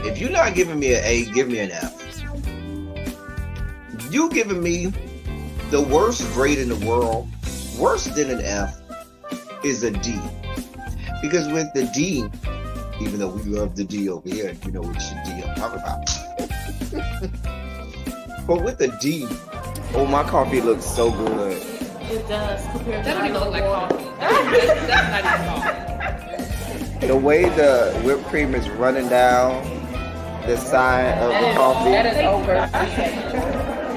If you're not giving me an A, give me an F. You giving me the worst grade in the world, worse than an F, is a D. Because with the D, even though we love the D over here, you know which D I'm talking about. But with the D, oh, my coffee looks so good. It does. Compared That to don't even look like coffee. That's not even coffee. The way the whipped cream is running down the side of the coffee, That is over.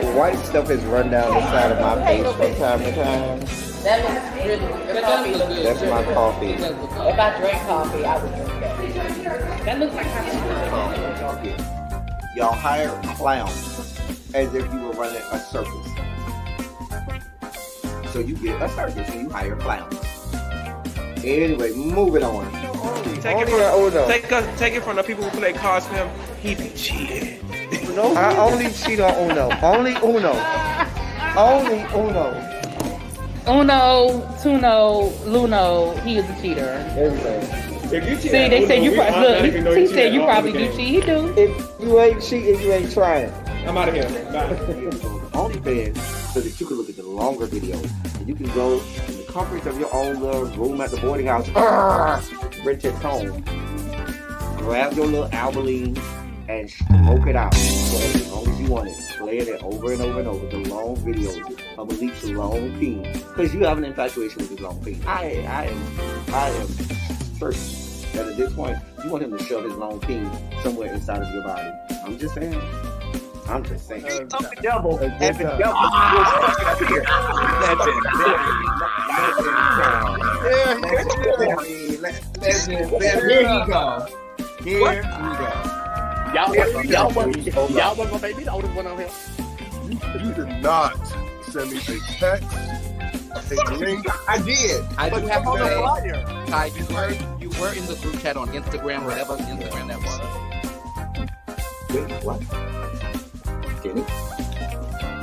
the white stuff is run down the side of my face from time to time. That looks really good. Your That coffee does look looks good. That's my coffee. It does look good. If I drank coffee, I would drink that. That looks like coffee. Y'all hire clowns as if you were running a circus. So you get a circus and you hire clowns. Anyway, moving on. Take it from the people who play cards for him. He be cheating. No, I only cheat on Uno. Only Uno. Only Uno. Uno, Tuno, Luno, he is a cheater. Everything. If you cheat, See, they said you probably look. He said you probably do cheat. He do. If you ain't cheating, you ain't trying. I'm out of here. Bye. OnlyFans so that you can look at the longer videos. And you can go in the comfort of your own little room at the boarding house, rent it home, grab your little Albaline and smoke it out. Play it as long as you want it. Play it over and over and over. The long videos of Malik's long peen. Because you have an infatuation with his long peen. I am certain that at this point, you want him to shove his long peen somewhere inside of your body. I'm just saying. I'm just saying. The devil, and the devil was fucking up here. Here he go. Here we go. Y'all wasn't gonna make me the oldest one on here. You did not send me a text, a link. I did. I do have to On the say, flyer. Ty, you were in the group chat on Instagram, whatever Instagram that was. Wait, what? Kenny?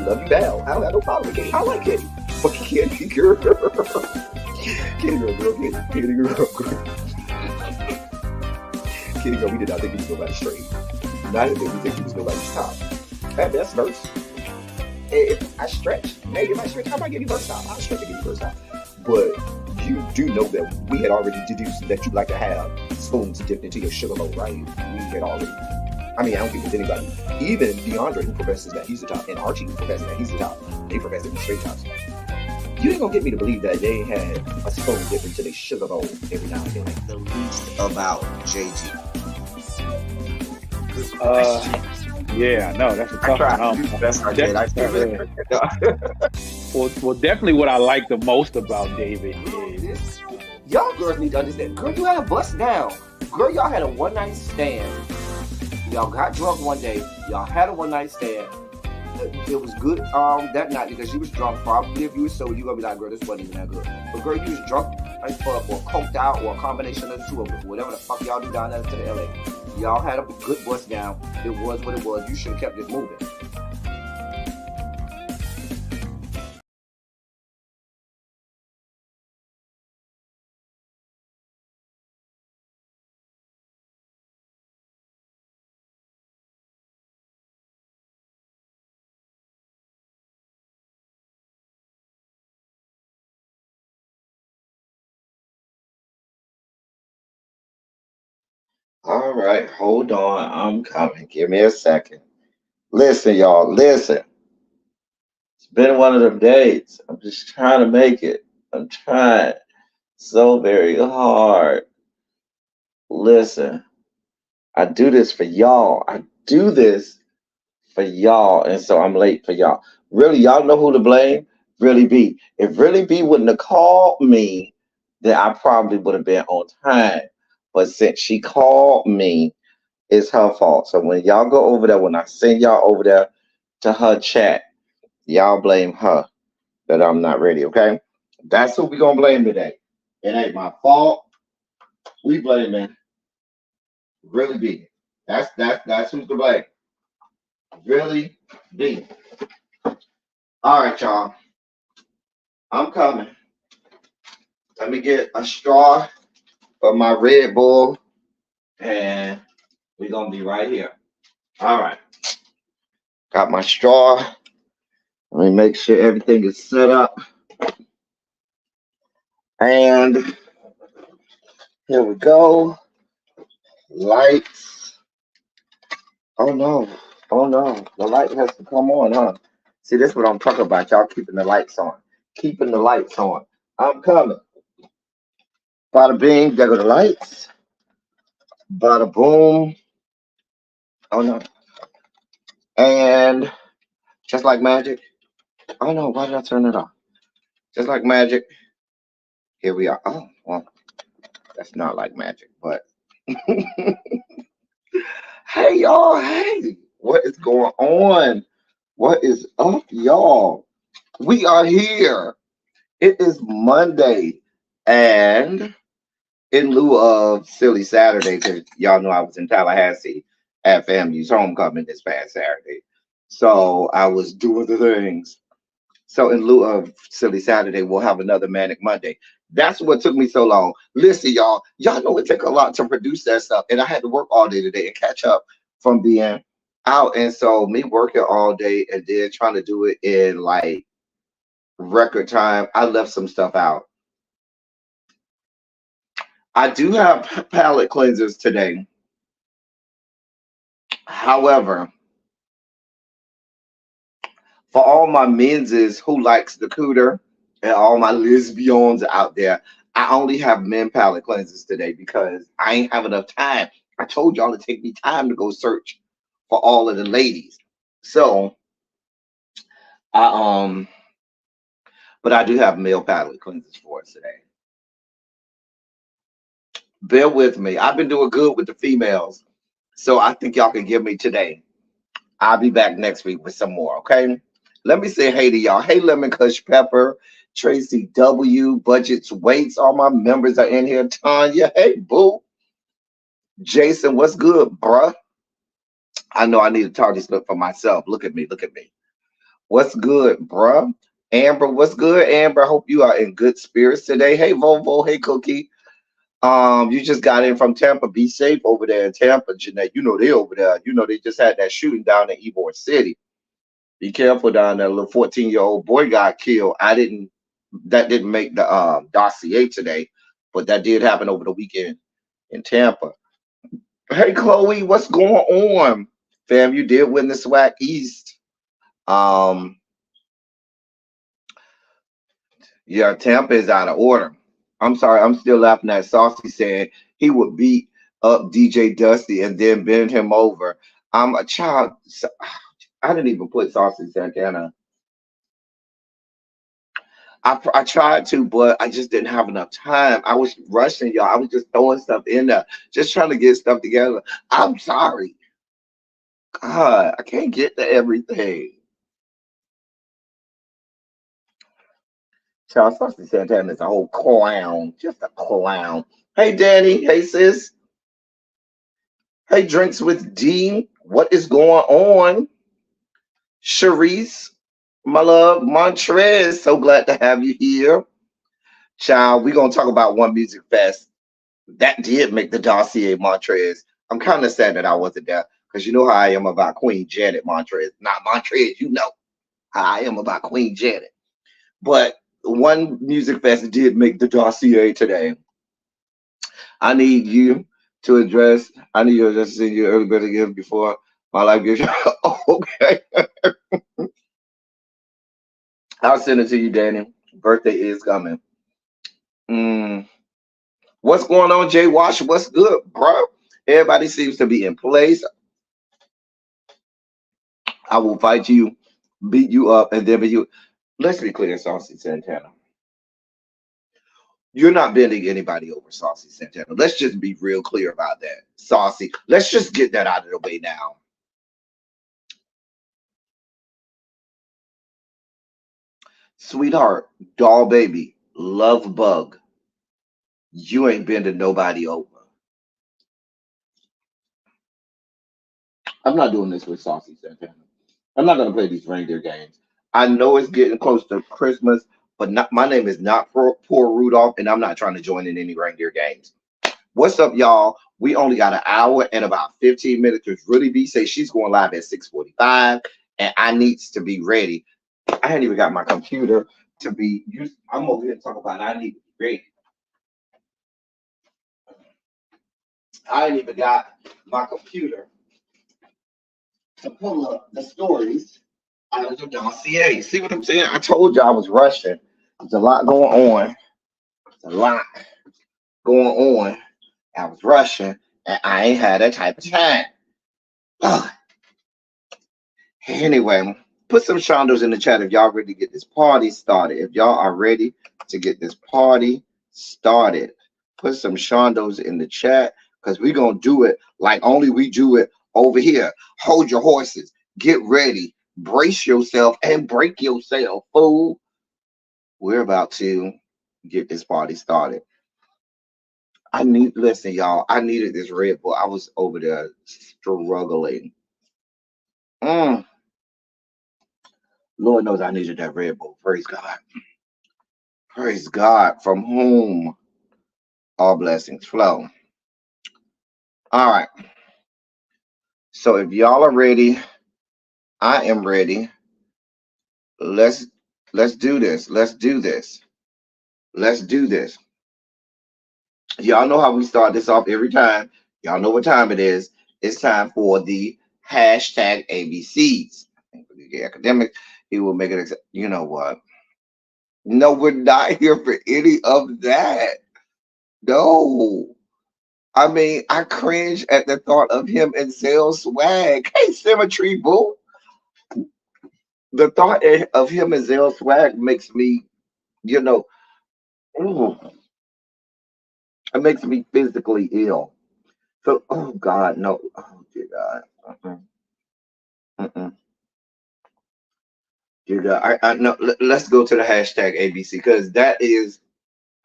Love you down. I don't have no problem with Kenny. I like Kenny. But Kenny girl. Kenny girl. Kenny girl, we did not think he was nobody's straight. Neither did we think he was nobody's top. At best, verse. If I stretch, maybe if I stretch, I might give you first top. I'll stretch and give you first top. But you do know that we had already deduced that you like to have spoons dipped into your sugar bowl, right? We had already. I mean, I don't think there's anybody, even DeAndre, who professes that he's the top, and Archie, who professes that he's the top, they profess to be straight tops. You ain't gonna get me to believe that they had a spoon dipped into their sugar bowl every now and then. The least about JG. Yeah, no, that's a tough one. Well, definitely what I like the most about David is Y'all girls need to understand. Girl, you had a bust down. Girl, y'all had a one-night stand. Y'all got drunk one day. Y'all had a one-night stand. It was good that night because you was drunk. Probably if you was sober, you gonna be like, girl, this wasn't even that good. But girl, you was drunk or coked out or a combination of the two of them. Whatever the fuck y'all do down there to the LA. Y'all had a good bust down. It was what it was. You should have kept it moving. All right, hold on. I'm coming. Give me a second. Listen, y'all. Listen. It's been one of them days. I'm just trying to make it. I'm trying so very hard. Listen, I do this for y'all. I do this for y'all, and so I'm late for y'all. Really, y'all know who to blame? Really B. If Really B wouldn't have called me, then I probably would have been on time. But since she called me, it's her fault. So when y'all go over there, when I send y'all over there to her chat, y'all blame her that I'm not ready, okay? That's who we gonna blame today. It ain't my fault. We blaming Really B. That's who's to blame. Really B. All right, y'all. I'm coming. Let me get a straw for my Red Bull and We're gonna be right here. All right. Got my straw. Let me make sure everything is set up. And here we go. Lights. Oh no. Oh no. The light has to come on, huh? See, this is what I'm talking about. Y'all keeping the lights on. Keeping the lights on. I'm coming. Bada bing, there go the lights. Bada boom. Oh no. And just like magic. Oh no, why did I turn it off? Just like magic. Here we are. Oh, well, that's not like magic, but hey y'all, hey. What is going on? What is up, y'all? We are here. It is Monday. And in lieu of silly Saturday, because y'all know I was in Tallahassee at FAMU's homecoming this past Saturday. So I was doing the things. So in lieu of silly Saturday, we'll have another Manic Monday. That's what took me so long. Listen, y'all know it took a lot to produce that stuff. And I had to work all day today and catch up from being out. And so me working all day and then trying to do it in like record time, I left some stuff out. I do have palette cleansers today. However, for all my menses who likes the cooter and all my lesbians out there, I only have men palette cleansers today because I ain't have enough time. I told y'all to take me time to go search for all of the ladies. So I but I do have male palette cleansers for us today. Bear with me. I've been doing good with the females. So I think y'all can give me today. I'll be back next week with some more, okay? Let me say hey to y'all. Hey, Lemon Kush Pepper, Tracy W, Budgets Waits. All my members are in here. Tanya, hey, boo. Jason, what's good, bruh? I know I need to target slip for myself. Look at me. Look at me. What's good, bruh? Amber, what's good, Amber? I hope you are in good spirits today. Hey, Volvo. Hey, Cookie. You just got in from Tampa. Be safe over there in Tampa, Jeanette. You know they over there. You know they just had that shooting down in Ybor City. Be careful down there. A little 14-year-old boy got killed. That didn't make the dossier today, but that did happen over the weekend in Tampa. Hey Chloe, what's going on? Fam, you did win the SWAC East. Yeah, Tampa is out of order. I'm sorry, I'm still laughing at Saucy saying he would beat up DJ Dusty and then bend him over. I'm a child. I didn't even put Saucy Santana. I tried to, but I just didn't have enough time. I was rushing, y'all. I was just throwing stuff in there, just trying to get stuff together. I'm sorry. God, I can't get to everything. Child, Saucy Santana is a whole clown, just a clown. Hey, Danny. Hey, sis. Hey, Drinks with Dean. What is going on? Sharice, my love. Montrez, so glad to have you here. Child, we're going to talk about One Music Fest. That did make the dossier, Montrez. I'm kind of sad that I wasn't there because you know how I am about Queen Janet, Montrez. Not Montrez, you know how I am about Queen Janet. But One Music Fest did make the dossier today. I need you to address, I need you to just send you everybody again before my life gives you. Okay. I'll send it to you, Danny. Birthday is coming. What's going on, Jay Wash? What's good, bro? Everybody seems to be in place. I will fight you, beat you up, and then be you. Let's be clear, Saucy Santana. You're not bending anybody over, Saucy Santana. Let's just be real clear about that. Saucy. Let's just get that out of the way now. Sweetheart, doll baby, love bug. You ain't bending nobody over. I'm not doing this with Saucy Santana. I'm not gonna play these reindeer games. I know it's getting close to Christmas, but not, my name is not Poor Rudolph, and I'm not trying to join in any reindeer games. What's up, y'all? We only got an hour and about 15 minutes. Because really B say she's going live at 6:45, and I needs to be ready. I ain't even got my computer to be used. I'm over here talking about I need to be ready. I ain't even got my computer to pull up the stories out of the dossier. See what I'm saying? I told you I was rushing. There's a lot going on. There's a lot going on. I was rushing, and I ain't had that type of time. Ugh. Anyway, put some shondos in the chat if y'all ready to get this party started. If y'all are ready to get this party started, put some shondos in the chat because we're going to do it like only we do it over here. Hold your horses. Get ready. Brace yourself and break yourself, fool. We're about to get this party started. Listen, y'all, I needed this Red Bull. I was over there struggling. Lord knows I needed that Red Bull. Praise God. Praise God, from whom all blessings flow. All right. So if y'all are ready, I am ready. Let's do this. Let's do this. Let's do this. Y'all know how we start this off every time. Y'all know what time it is. It's time for the hashtag ABCs. For the academic, he will make it. You know what? No, we're not here for any of that. No. I mean, I cringe at the thought of him and Zell Swag. Hey, Symmetry, boo. The thought of him and Zell Swag makes me, you know, ooh, it makes me physically ill. So, oh God, no. Oh dear God. Mm-mm. Dear God. I no. Let's go to the hashtag ABC because that is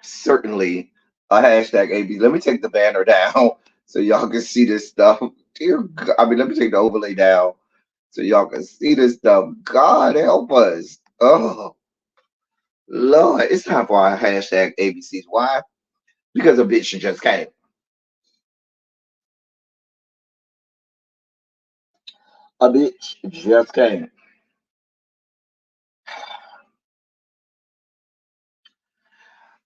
certainly a hashtag ABC. Let me take the banner down so y'all can see this stuff. Dear God. I mean, let me take the overlay down so y'all can see this stuff. God help us. Oh Lord, it's time for our hashtag ABCs. Why? Because a bitch just came. A bitch just came.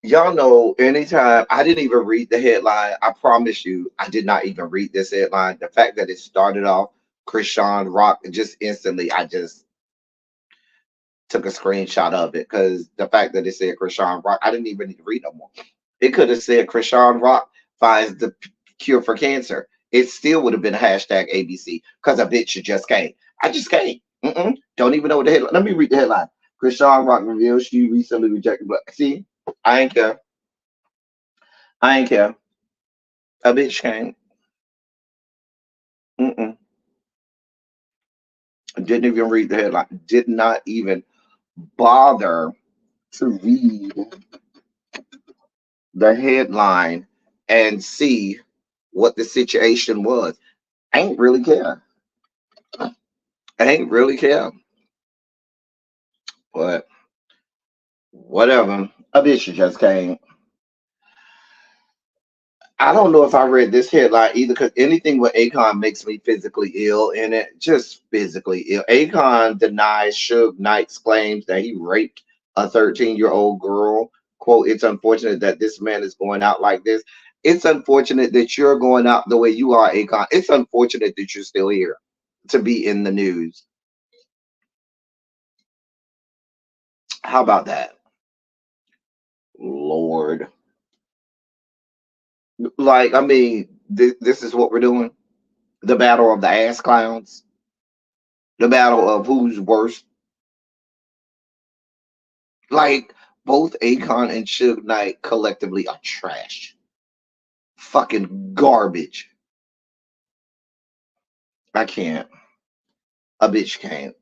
Y'all know anytime I didn't even read the headline. I promise you, I did not even read this headline. The fact that it started off Krishan Rock, just instantly, I just took a screenshot of it because the fact that it said Krishan Rock, I didn't even need to read no more. It could have said Krishan Rock finds the cure for cancer. It still would have been hashtag ABC because a bitch just came. I just came. Don't even know what the headline. Let me read the headline. Krishan Rock reveals she recently rejected blood. See, I ain't care. I ain't care. A bitch came. Mm-mm. Didn't even read the headline. Did not even bother to read the headline and see what the situation was. I ain't really care. I ain't really care. But whatever. A bitch just came. I don't know if I read this headline either because anything with Akon makes me physically ill in it. Just physically ill. Akon denies Suge Knight's claims that he raped a 13-year-old girl. Quote, it's unfortunate that this man is going out like this. It's unfortunate that you're going out the way you are, Akon. It's unfortunate that you're still here to be in the news. How about that? Lord. Like, I mean, this is what we're doing. The battle of the ass clowns. The battle of who's worse. Like, both Akon and Suge Knight collectively are trash. Fucking garbage. I can't. A bitch can't.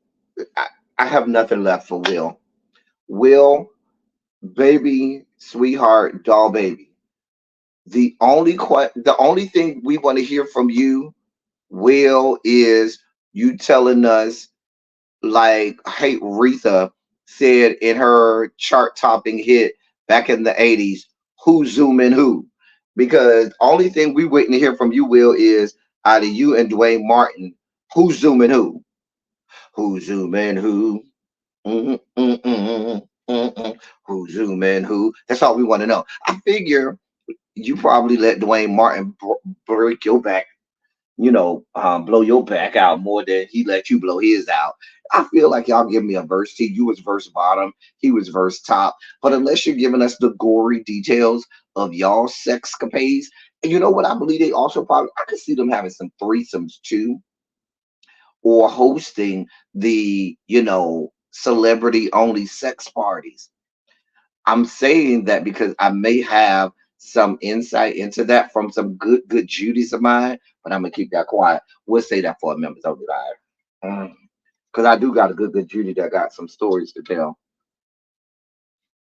I have nothing left for Will. Will, baby, sweetheart, doll baby. The only thing we want to hear from you, Will, is you telling us, like, hey, Retha said in her chart topping hit back in the 80s, who's zooming who? because only thing we waiting to hear from you, Will, is out of you and Dwayne Martin, who's zooming who? Who's zooming who? Mm, mm, mm, who's zooming who? That's all we want to know. I figure you probably let Dwayne Martin break your back, blow your back out more than he let you blow his out. I feel like y'all give me a verse T. You was verse bottom, he was verse top. But unless you're giving us the gory details of y'all sex capades, and you know what I believe they also probably, I could see them having some threesomes too, or hosting the, celebrity only sex parties. I'm saying that because I may have some insight into that from some good Judies of mine, but I'm gonna keep that quiet. We'll say that for a members only live. Because I do got a good Judy that got some stories to tell.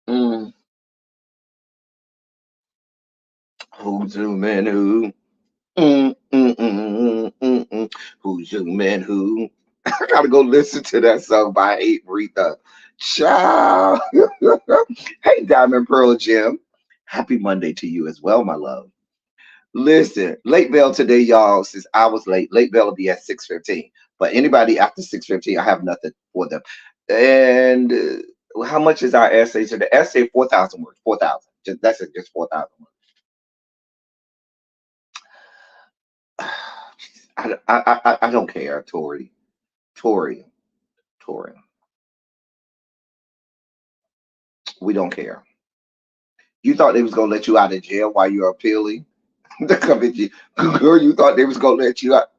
Mm. Who's zooming who? Who's zooming who? I gotta go listen to that song by Aretha. Ciao. Hey, Diamond Pearl Jim. Happy Monday to you as well, my love. Listen, late bell today, y'all. Since I was late, late bell will be at 6:15. But anybody after 6:15, I have nothing for them. And how much is our essay? So the essay 4,000 words. 4,000. That's it. Just 4,000 words. I don't care, Tori. Tori. Tori. We don't care. You thought they was gonna let you out of jail while you're appealing? To come at you, girl. You thought they was gonna let you out,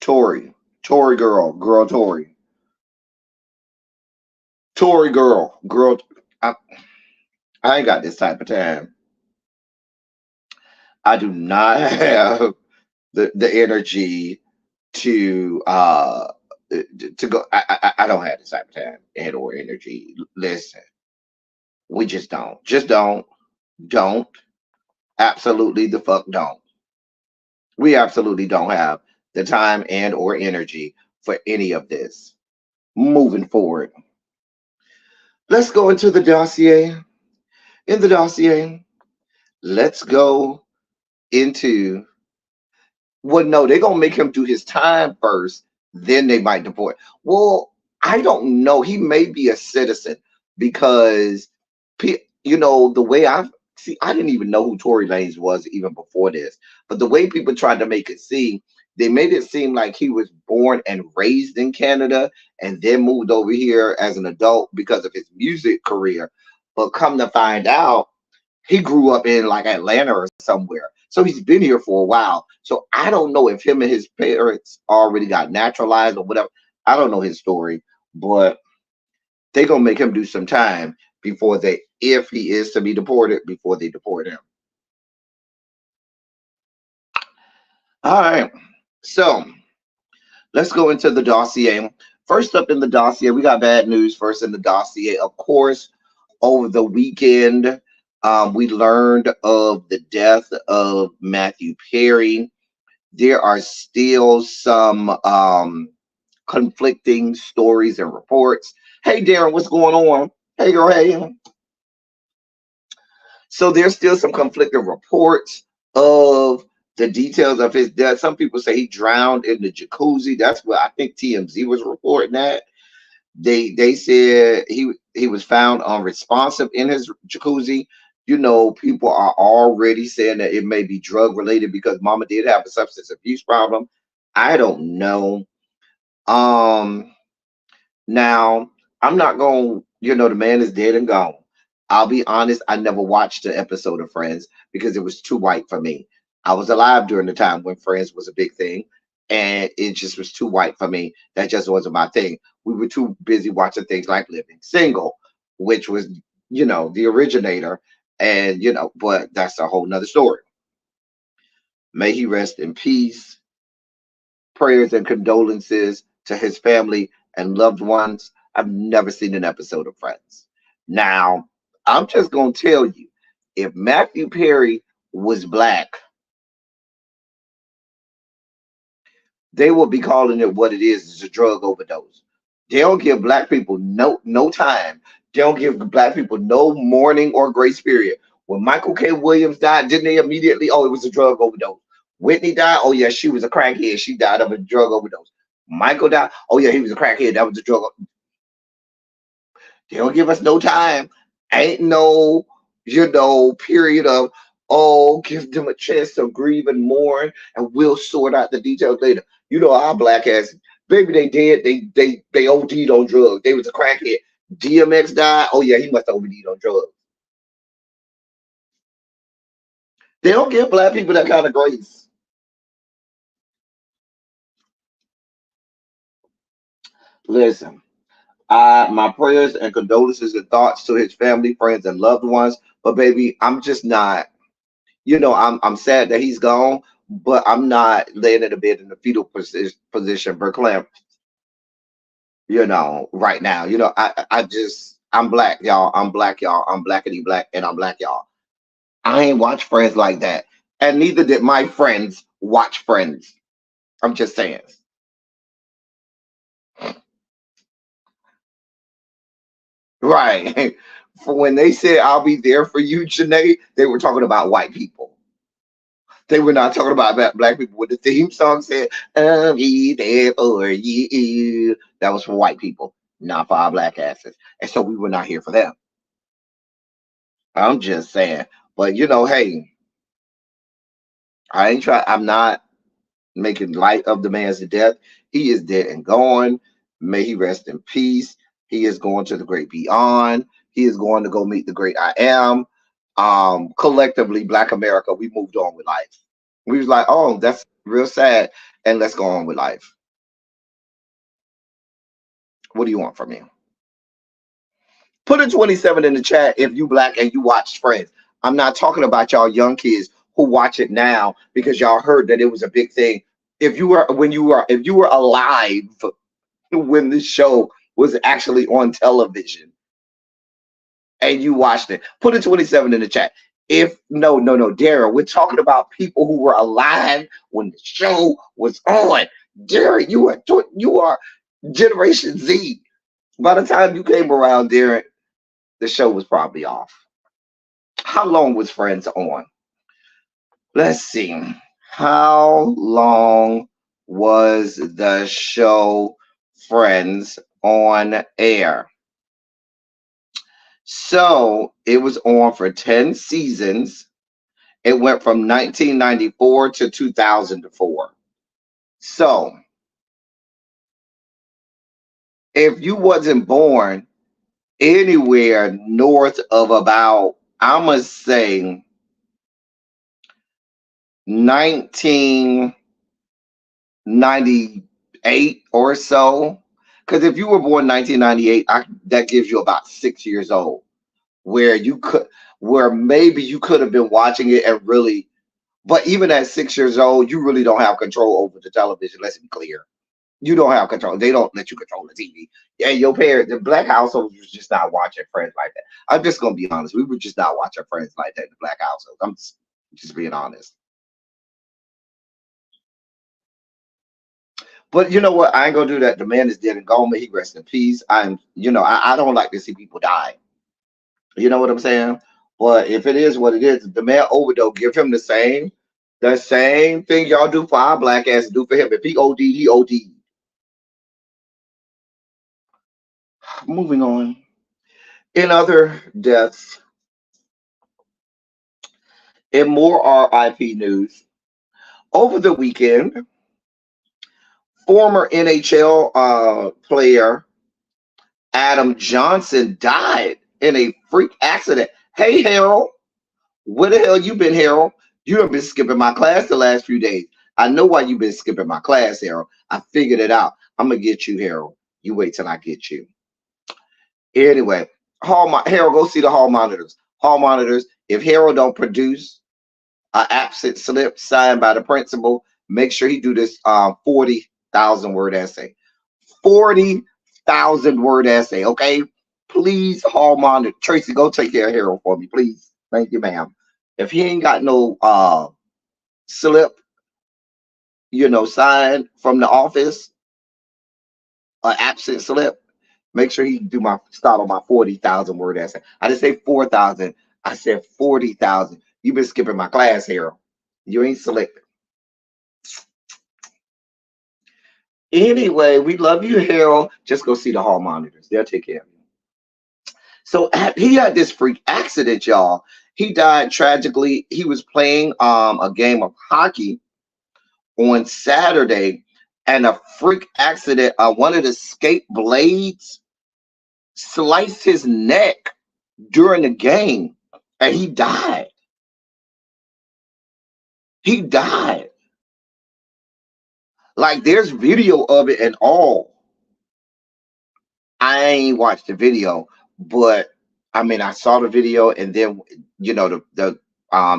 Tori. Tori, girl, Tori. Tory girl. I, I ain't got this type of time. I do not have the energy to to go. I don't have this type of time and or energy. Listen, we just don't. Just don't. Absolutely the fuck don't. We absolutely don't have the time and or energy for any of this. Moving forward, let's go into the dossier. In the dossier, let's go into, well, no, they're gonna make him do his time first, then they might deport. Well, I don't know. He may be a citizen because, the way I see, I didn't even know who Tory Lanez was even before this. But the way people tried to make it seem, they made it seem like he was born and raised in Canada and then moved over here as an adult because of his music career. But come to find out, he grew up in like Atlanta or somewhere. So he's been here for a while. So I don't know if him and his parents already got naturalized or whatever. I don't know his story, but they're gonna make him do some time before they, if he is to be deported, before they deport him. All right. So let's go into the dossier. First up in the dossier, we got bad news first in the dossier. Of course, over the weekend, we learned of the death of Matthew Perry. There are still some conflicting stories and reports. Hey, Darren, what's going on? Hey, girl, hey. So there's still some conflicting reports of the details of his death. Some people say he drowned in the jacuzzi. That's what I think TMZ was reporting that. They said he was found unresponsive in his jacuzzi. People are already saying that it may be drug related because Mama did have a substance abuse problem. I don't know. Now I'm not going. The man is dead and gone. I'll be honest. I never watched an episode of Friends because it was too white for me. I was alive during the time when Friends was a big thing, and it just was too white for me. That just wasn't my thing. We were too busy watching things like Living Single, which was, the originator, and but that's a whole nother story. May he rest in peace. Prayers and condolences to his family and loved ones. I've never seen an episode of Friends. Now, I'm just gonna tell you, if Matthew Perry was black, they will be calling it what it is a drug overdose. They don't give black people no time They don't give black people no mourning or grace period. When Michael K. Williams died, didn't they immediately? Oh, it was a drug overdose. Whitney died. Oh yeah, she was a crackhead. She died of a drug overdose. Michael died. Oh yeah, he was a crackhead. That was a drug. They don't give us no time. Ain't no, period of, oh, give them a chance to grieve and mourn, and we'll sort out the details later. Our black ass, baby, they did. They OD'd on drugs. They was a crackhead. DMX died. Oh yeah, he must have OD'd on drugs. They don't give black people that kind of grace. Listen, my prayers and condolences and thoughts to his family, friends, and loved ones. But baby, I'm just not. I'm sad that he's gone, but I'm not laying in the bed in the fetal position, verklempt, right now. I'm black, y'all. I'm black, y'all. I'm blackity black, and I'm black, y'all. I ain't watch Friends like that, and neither did my friends watch Friends. I'm just saying. Right. For when they said I'll be there for you, Janae, they were talking about white people. They were not talking about black people. When the theme song said, I'll be there for you, that was for white people, not for our black asses. And so we were not here for them. I'm just saying. But hey, I'm not making light of the man's death. He is dead and gone. May he rest in peace. He is going to the great beyond. He is going to go meet the great I am. Collectively, Black America, we moved on with life. We was like, oh, that's real sad, and let's go on with life. What do you want from me? Put a 27 in the chat if you black and you watch Friends. I'm not talking about y'all young kids who watch it now because y'all heard that it was a big thing. If you were alive when this show was actually on television and you watched it, put a 27 in the chat. If no, Darren, we're talking about people who were alive when the show was on. Darren, you are Generation Z. By the time you came around, Darren, the show was probably off. How long was Friends on? Let's see. How long was the show Friends on air? So it was on for 10 seasons. It went from 1994 to 2004. So if you wasn't born anywhere north of about, I'm going to say 1998 or so, because if you were born 1998, that gives you about 6 years old, where maybe you could have been watching it and really, but even at 6 years old, you really don't have control over the television. Let's be clear. You don't have control. They don't let you control the TV. Yeah, your parents, the black households was just not watching Friends like that. I'm just gonna be honest. We were just not watching Friends like that in the black households. I'm just being honest. But you know what? I ain't gonna do that. The man is dead and gone. May he rest in peace. I don't like to see people die. You know what I'm saying? But if it is what it is, the man overdose, give him the same thing y'all do for our black ass do for him. If he OD, he OD. Moving on. In other deaths, in more RIP news, over the weekend, former NHL player Adam Johnson died in a freak accident. Hey, Harold, where the hell you been, Harold? You have been skipping my class the last few days. I know why you've been skipping my class, Harold. I figured it out. I'm going to get you, Harold. You wait till I get you. Anyway, Harold, go see the hall monitors. Hall monitors, if Harold don't produce an absent slip signed by the principal, make sure he do this 40,000 word essay. 40,000 word essay, okay? Please, hall monitor. Tracy, go take care of Harold for me, please. Thank you, ma'am. If he ain't got no slip, signed from the office, an absent slip, Make sure he do my start on my 40,000 word essay. I didn't say 4,000. I said 40,000. You've been skipping my class, Harold. You ain't selected. Anyway, we love you, Harold. Just go see the hall monitors. They'll take care of you. So he had this freak accident, y'all. He died tragically. He was playing a game of hockey on Saturday, and a freak accident. One of the skate blades sliced his neck during the game, and he died. He died. Like, there's video of it and all. I ain't watched the video, but I mean, I saw the video, and then the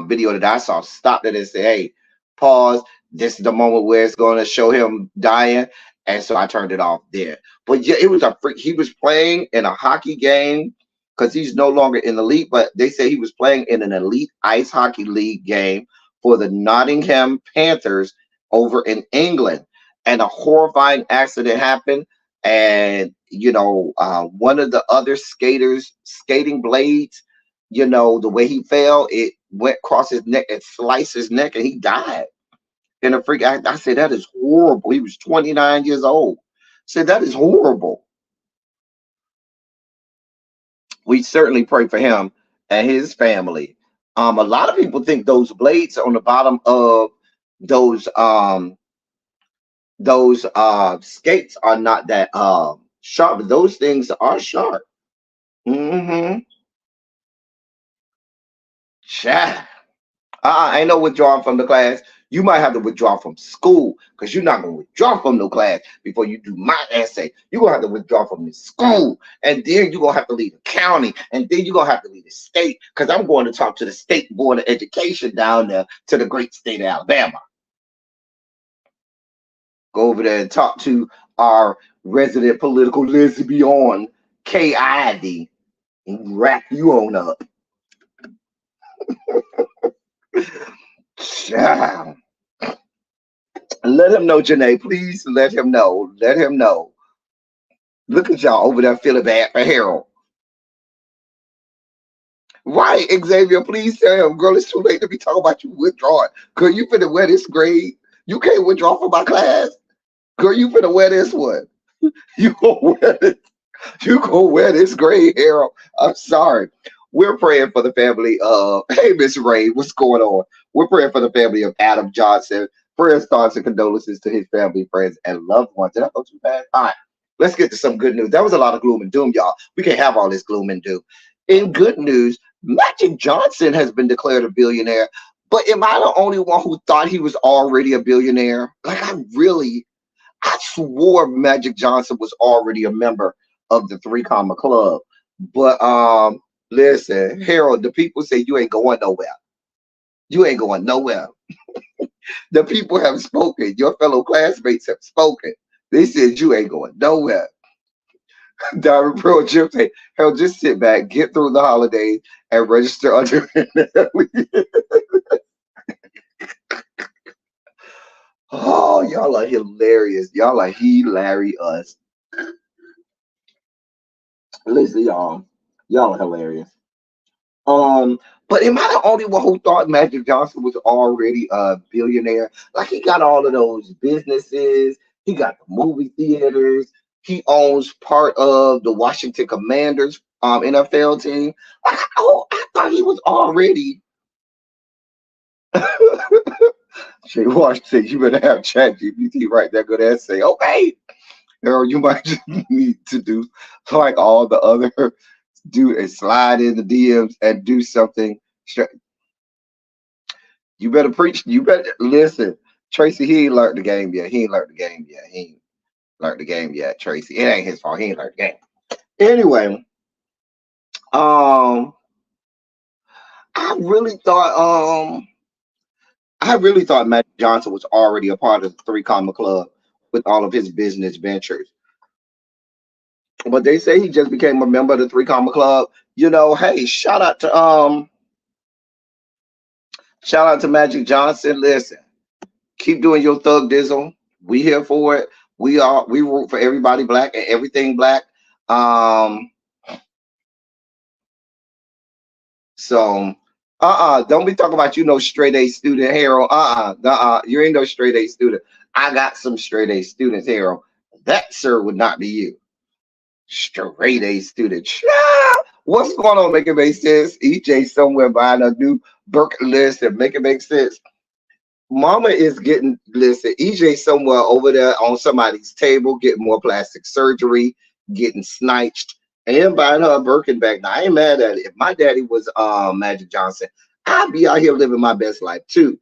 video that I saw stopped it and said, "Hey, pause. This is the moment where it's going to show him dying," and so I turned it off there. But yeah, it was a freak. He was playing in a hockey game because he's no longer in the league, but they say he was playing in an elite ice hockey league game for the Nottingham Panthers over in England, and a horrifying accident happened. And one of the other skaters skating blades, the way he fell, it went across his neck and sliced his neck, and he died in a freak act. I said, that is horrible. He was 29 years old. I said, that is horrible. We certainly pray for him and his family. A lot of people think those blades on the bottom of those skates are not that sharp, but those things are sharp. Ain't no withdrawing from the class. You might have to withdraw from school, because you're not going to withdraw from no class before you do my essay. You're going to have to withdraw from the school, and then you're going to have to leave the county, and then you're going to have to leave the state, because I'm going to talk to the state board of education down there to the great state of Alabama. Go over there and talk to our resident political lesbian, KID, and wrap you on up. Let him know, Janae. Please let him know. Let him know. Look at y'all over there feeling bad for Harold. Right, Xavier, please tell him, girl, it's too late to be talking about you withdrawing. Girl, you finna wear this grade. You can't withdraw from my class. Girl, you finna wear this one. You gonna wear it. You gonna wear this grade, Harold. I'm sorry. We're praying for the family of, hey, Miss Ray, what's going on? We're praying for the family of Adam Johnson. Prayers, thoughts, and condolences to his family, friends, and loved ones. Did I go too fast? All right, let's get to some good news. That was a lot of gloom and doom, y'all. We can't have all this gloom and doom. In good news, Magic Johnson has been declared a billionaire. But am I the only one who thought he was already a billionaire? Like, I swore Magic Johnson was already a member of the 3 Comma Club. But listen, Harold, the people say you ain't going nowhere. You ain't going nowhere. The people have spoken. Your fellow classmates have spoken. They said you ain't going nowhere. Diamond Pearl Jim said, Harold, just sit back, get through the holidays, and register under. Oh, y'all are hilarious. Y'all are hilarious. Listen, y'all are hilarious. But am I the only one who thought Magic Johnson was already a billionaire? Like, he got all of those businesses, he got the movie theaters, he owns part of the Washington Commanders NFL team. Like, I thought he was already. Shay Wash said, you better have ChatGPT write that good essay. Okay, Harold, you might just need to do like all the other do and slide in the DMs and do something. You better preach. You better listen. Tracy, he ain't learned the game yet. He ain't learned the game yet. Tracy. It ain't his fault. He ain't learned the game. Anyway, I really thought Magic Johnson was already a part of the 3 Comma Club with all of his business ventures. But they say he just became a member of the 3 Comma Club. Hey, shout out to Magic Johnson. Listen, keep doing your thug dizzle. We here for it. We root for everybody black and everything black. Um, so don't be talking about you no straight A student, Harold. You ain't no straight A student. I got some straight A students, Harold. That, sir, would not be you. Straight A student. What's going on? Make it make sense. EJ somewhere buying a new Birkin list and make it make sense. Mama is getting, listen, EJ somewhere over there on somebody's table getting more plastic surgery, getting snatched, and buying her a Birkin bag. Now I ain't mad at it. If my daddy was Magic Johnson, I'd be out here living my best life too.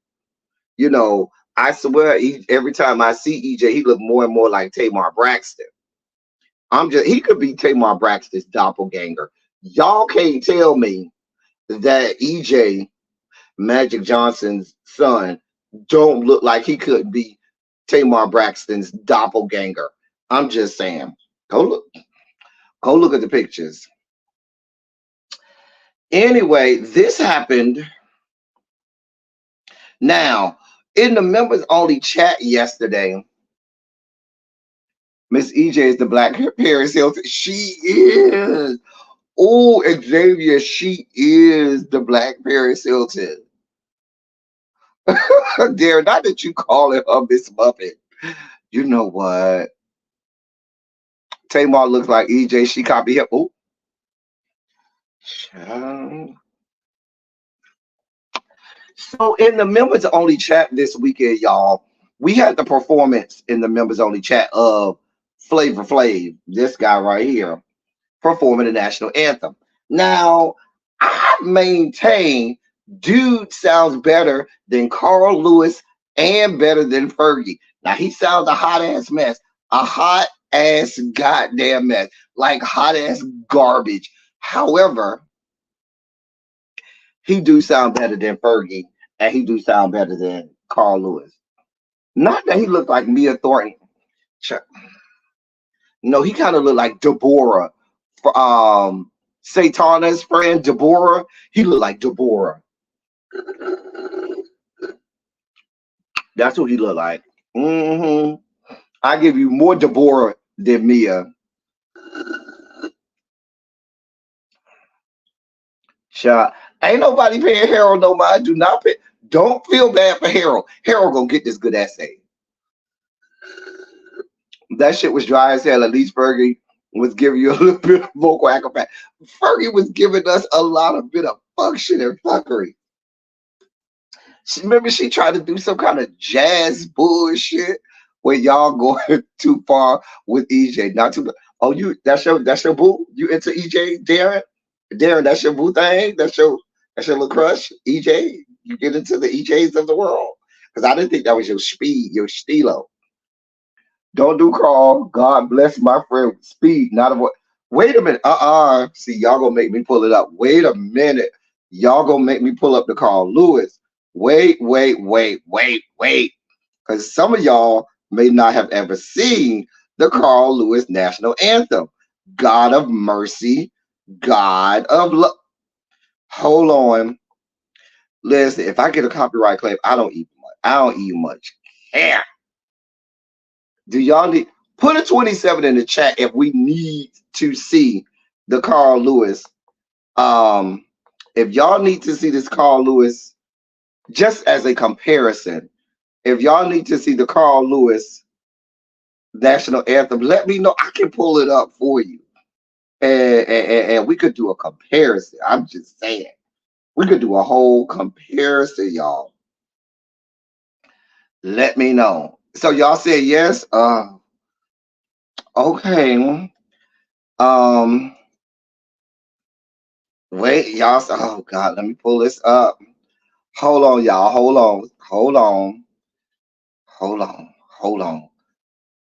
You know, I swear every time I see EJ, he look more and more like Tamar Braxton. He could be Tamar Braxton's doppelganger. Y'all can't tell me that EJ Magic Johnson's son don't look like he could be Tamar Braxton's doppelganger. I'm just saying. Go look at the pictures. Anyway, this happened. Now, in the members only chat yesterday, Miss EJ is the Black Paris Hilton. She is. Oh, Xavier, she is the Black Paris Hilton. Dare not that you calling her Miss Muppet. You know what? Tamar looks like EJ. She copied him. Oh. So in the members only chat this weekend, y'all, we had the performance in the members only chat of Flavor Flav, this guy right here, performing the national anthem. Now, I maintain dude sounds better than Carl Lewis and better than Fergie. Now, he sounds a hot ass mess, a hot ass goddamn mess, like hot ass garbage. However, he do sound better than Fergie, and he do sound better than Carl Lewis. Not that he looked like Mia Thornton. No, he kind of looked like Deborah. Satana's friend Deborah. He looked like Deborah. That's what he looked like. I give you more Deborah than Mia. Shot. Ain't nobody paying Harold no mind. Do not pay. Don't feel bad for Harold. Harold gonna get this good essay. That shit was dry as hell. At least Fergie was giving you a little bit of vocal acrobat. Fergie was giving us a lot of bit of function and fuckery. Remember, she tried to do some kind of jazz bullshit where y'all going too far with EJ. Not too. Oh, that's your boo. You into EJ, Darren? Darren, that's your boo thing. That's your little crush, EJ. You get into the EJs of the world because I didn't think that was your speed, your stilo. Don't do Carl. God bless my friend. Speed, not a. Wait a minute. See, y'all gonna make me pull it up. Wait a minute. Y'all gonna make me pull up the Carl Lewis. Wait. Because some of y'all may not have ever seen the Carl Lewis national anthem. God of mercy, God of love. Hold on. Listen, if I get a copyright claim, I don't eat much. I don't eat much. Yeah. Do y'all need put a 27 in the chat if we need to see the Carl Lewis? If y'all need to see this Carl Lewis, just as a comparison, if y'all need to see the Carl Lewis national anthem, let me know. I can pull it up for you, and we could do a comparison. I'm just saying, we could do a whole comparison, y'all. Let me know. So y'all said yes. Okay. Wait, y'all. Oh God, let me pull this up. Hold on, y'all. Hold on.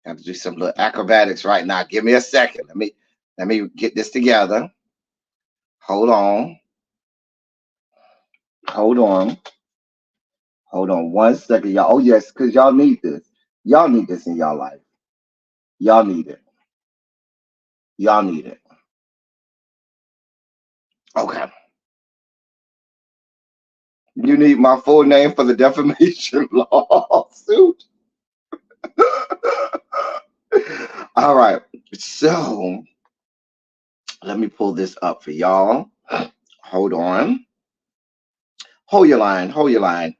Have to do some little acrobatics right now. Give me a second. Let me get this together. Hold on 1 second, y'all. Oh yes, because y'all need this. Y'all need this in y'all life. Y'all need it. Okay. You need my full name for the defamation lawsuit. All right. So Let me pull this up for y'all. Hold on. Hold your line. Hold your line.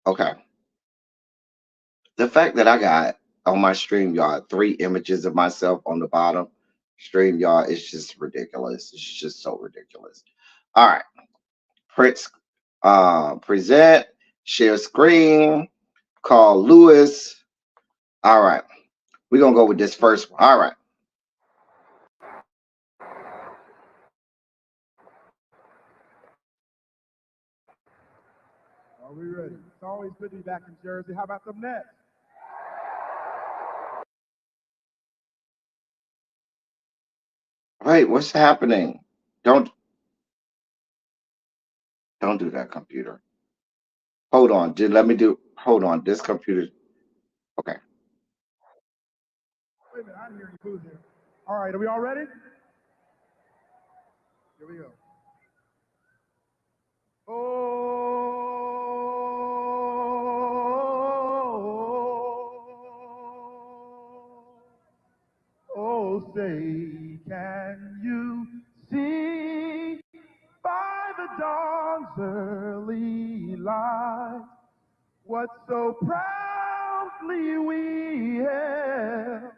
Okay. The fact that I got on my StreamYard 3 images of myself on the bottom, StreamYard is just ridiculous. It's just so ridiculous. All right. Prince, present, share screen, call Lewis. All right. We're going to go with this first one. All right. Are we ready? It's always good to be back in Jersey. How about them Nets? Wait, what's happening? Don't do that, computer. Hold on. Let me do. Hold on. This computer. Okay. Wait a minute, I didn't hear any clues here. All right, are we all ready? Here we go. Oh, say, can you see by the dawn's early light what so proudly we hailed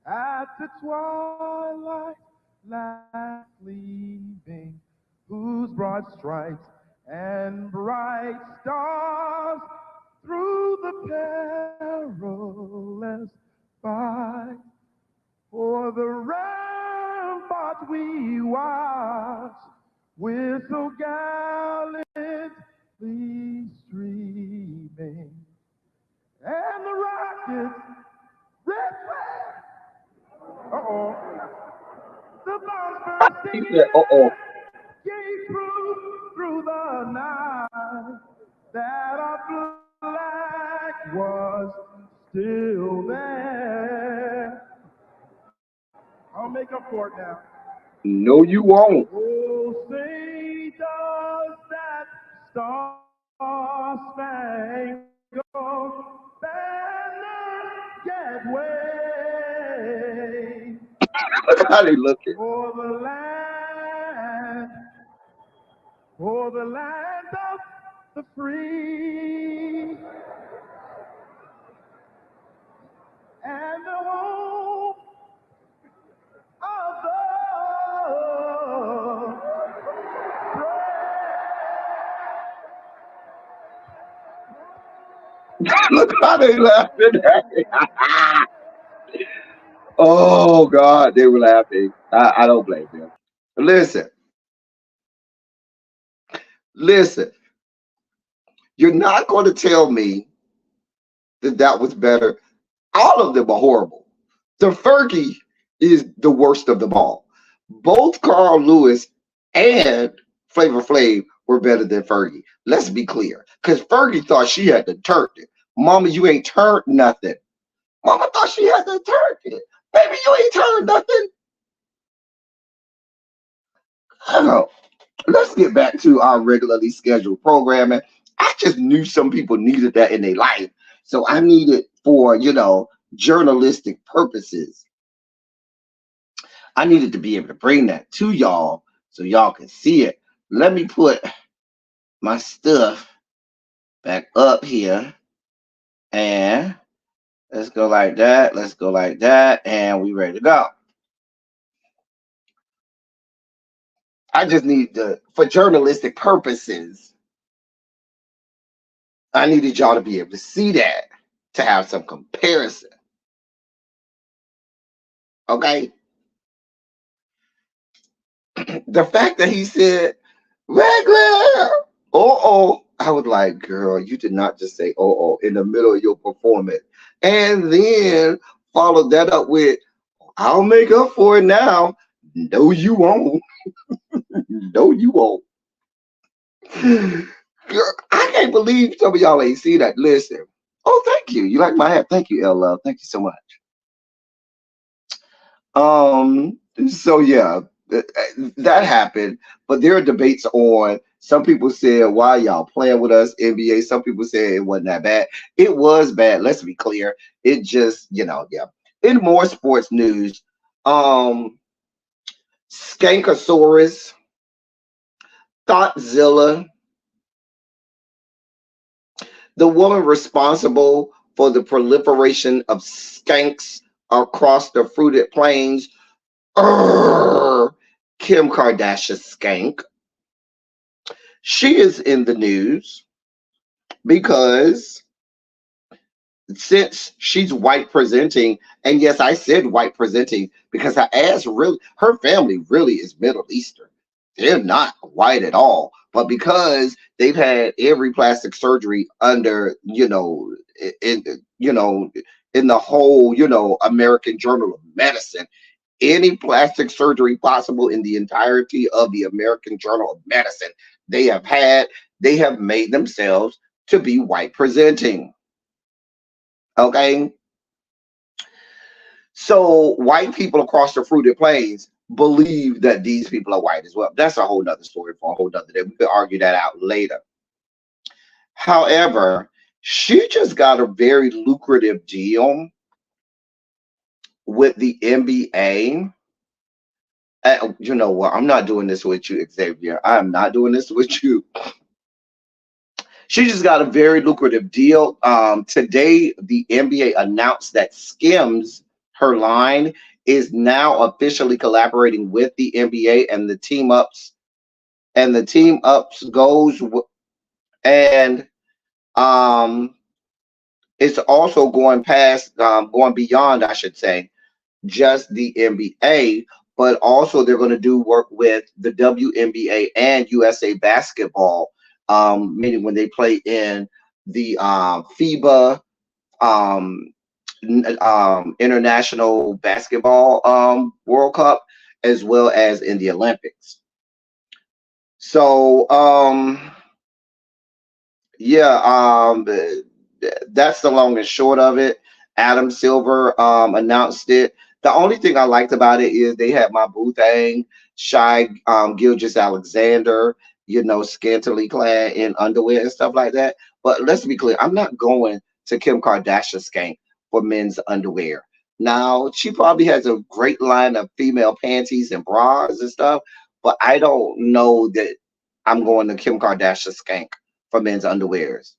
at the twilight last gleaming, whose broad stripes and bright stars through the perilous fight for the rampart we watch with so gallantly streaming, and the rockets red flag. The bombs He bursting said, "Uh-oh." gave through the night that our flag was still there. I'll make up for it now. No, you won't. Oh, say does that star-spangled banner yet wave Look how they looking. for the land of the free and the home of the Look how they laughing at me. Oh God, they were laughing. I don't blame them. Listen, listen. You're not going to tell me that that was better. All of them are horrible. The Fergie is the worst of them all. Both Carl Lewis and Flavor Flav were better than Fergie. Let's be clear, because Fergie thought she had to turn it. Mama, you ain't turned nothing. Mama thought she had to turn it. Baby, you ain't turned nothing. Oh, let's get back to our regularly scheduled programming. I just knew some people needed that in their life. So I need it for, journalistic purposes. I needed to be able to bring that to y'all so y'all can see it. Let me put my stuff back up here, and let's go like that. Let's go like that, and we ready to go. I just need for journalistic purposes, I needed y'all to be able to see that, to have some comparison. Okay? The fact that he said, regular, I was like, girl, you did not just say in the middle of your performance. And then followed that up with, I'll make up for it now. No, you won't. No, you won't. Girl, I can't believe some of y'all ain't see that. Listen. Oh, thank you. You like my hat? Thank you, L Love. Thank you so much. So yeah, that happened, but there are debates on. Some people said, why y'all playing with us, NBA? Some people said it wasn't that bad. It was bad. Let's be clear. It just, yeah. In more sports news, um, Skankosaurus, Thoughtsilla, the woman responsible for the proliferation of skanks across the fruited plains, Kim Kardashian skank. She is in the news because since she's white presenting, and yes, I said white presenting because her family really is Middle Eastern. They're not white at all, but because they've had every plastic surgery under, in in the whole, American Journal of Medicine, any plastic surgery possible in the entirety of the American Journal of Medicine, they have had, they have made themselves to be white presenting. Okay. So white people across the fruited plains believe that these people are white as well. That's a whole nother story for a whole nother day. We could argue that out later. However, she just got a very lucrative deal with the NBA. You know what? I'm not doing this with you, Xavier. I'm not doing this with you. She just got a very lucrative deal. Today, the NBA announced that Skims, her line, is now officially collaborating with the NBA, and the team ups, goes and it's also going beyond, I should say, just the NBA, but also they're going to do work with the WNBA and USA Basketball, meaning when they play in the FIBA International Basketball World Cup, as well as in the Olympics. So yeah, that's the long and short of it. Adam Silver announced it. The only thing I liked about it is they had my boo thing, Shy Gilgis Alexander, scantily clad in underwear and stuff like that. But let's be clear, I'm not going to Kim Kardashian skank for men's underwear. Now, she probably has a great line of female panties and bras and stuff, but I don't know that I'm going to Kim Kardashian skank for men's underwears.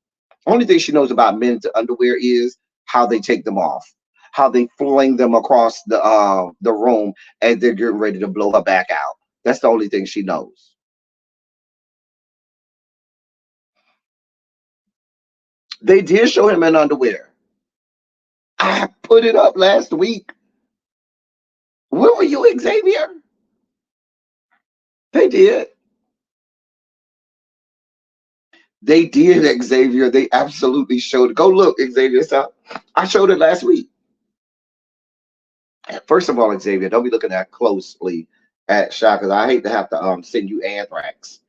Only thing she knows about men's underwear is how they take them off, how they fling them across the room as they're getting ready to blow her back out. That's the only thing she knows. They did show him in underwear. I put it up last week. Where were you, Xavier? They did. They did, Xavier. They absolutely showed it. Go look, Xavier. So I showed it last week. First of all, Xavier, don't be looking that closely at Shy, because I hate to have to send you anthrax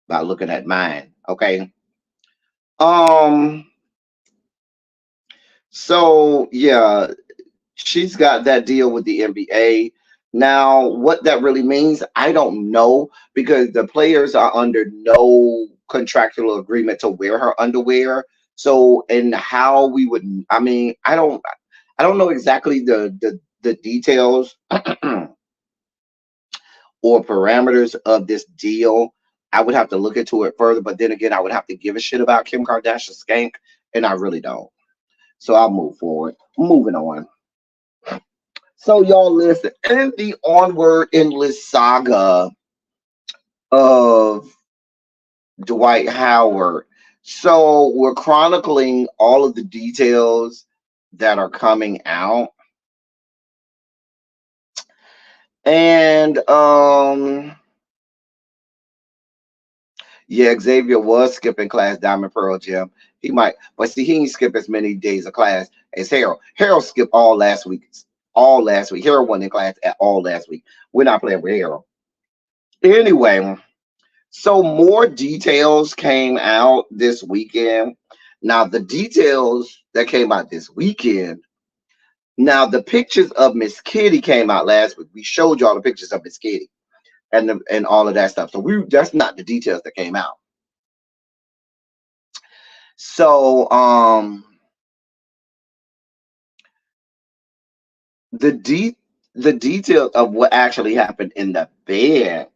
by looking at mine. Okay. Um. So yeah, she's got that deal with the NBA. Now, what that really means, I don't know, because the players are under no contractual agreement to wear her underwear. So, and how we would, I mean, I don't know exactly the details or parameters of this deal. I would have to look into it further, but then again, I would have to give a shit about Kim Kardashian skank, and I really don't. So I'll move forward. Moving on. So y'all listen, in the onward endless saga of Dwight Howard, so we're chronicling all of the details that are coming out. And yeah, Xavier was skipping class Diamond Pearl Gym. He might, but see, he ain't skip as many days of class as Harold. Harold skipped all last week. All last week. Harold wasn't in class at all last week. We're not playing with Harold. Anyway, so more details came out this weekend. Now, the details that came out this weekend. Now, the pictures of Miss Kitty came out last week. We showed y'all the pictures of Miss Kitty and all of that stuff. So that's not the details that came out. So the details of what actually happened in the bed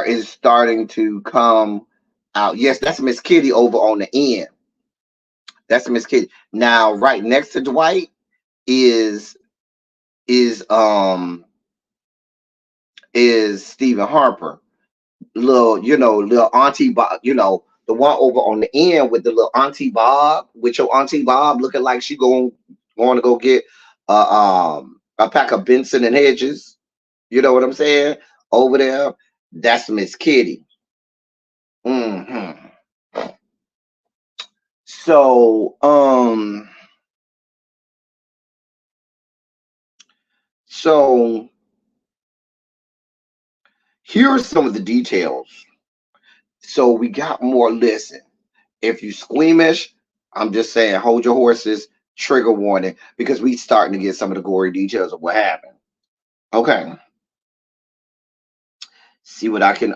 is starting to come out. Yes, that's Miss Kitty over on the end. That's Miss Kitty. Now, right next to Dwight is is um is Stephen Harper. Little Auntie Bob, the one over on the end with the little Auntie Bob, with your Auntie Bob looking like she going to go get a pack of Benson and Hedges. You know what I'm saying? Over there, that's Miss Kitty. hmm So, so here are some of the details. So we got more. Listen, if you squeamish, I'm just saying, hold your horses. Trigger warning, because we starting to get some of the gory details of what happened. Okay, see what I can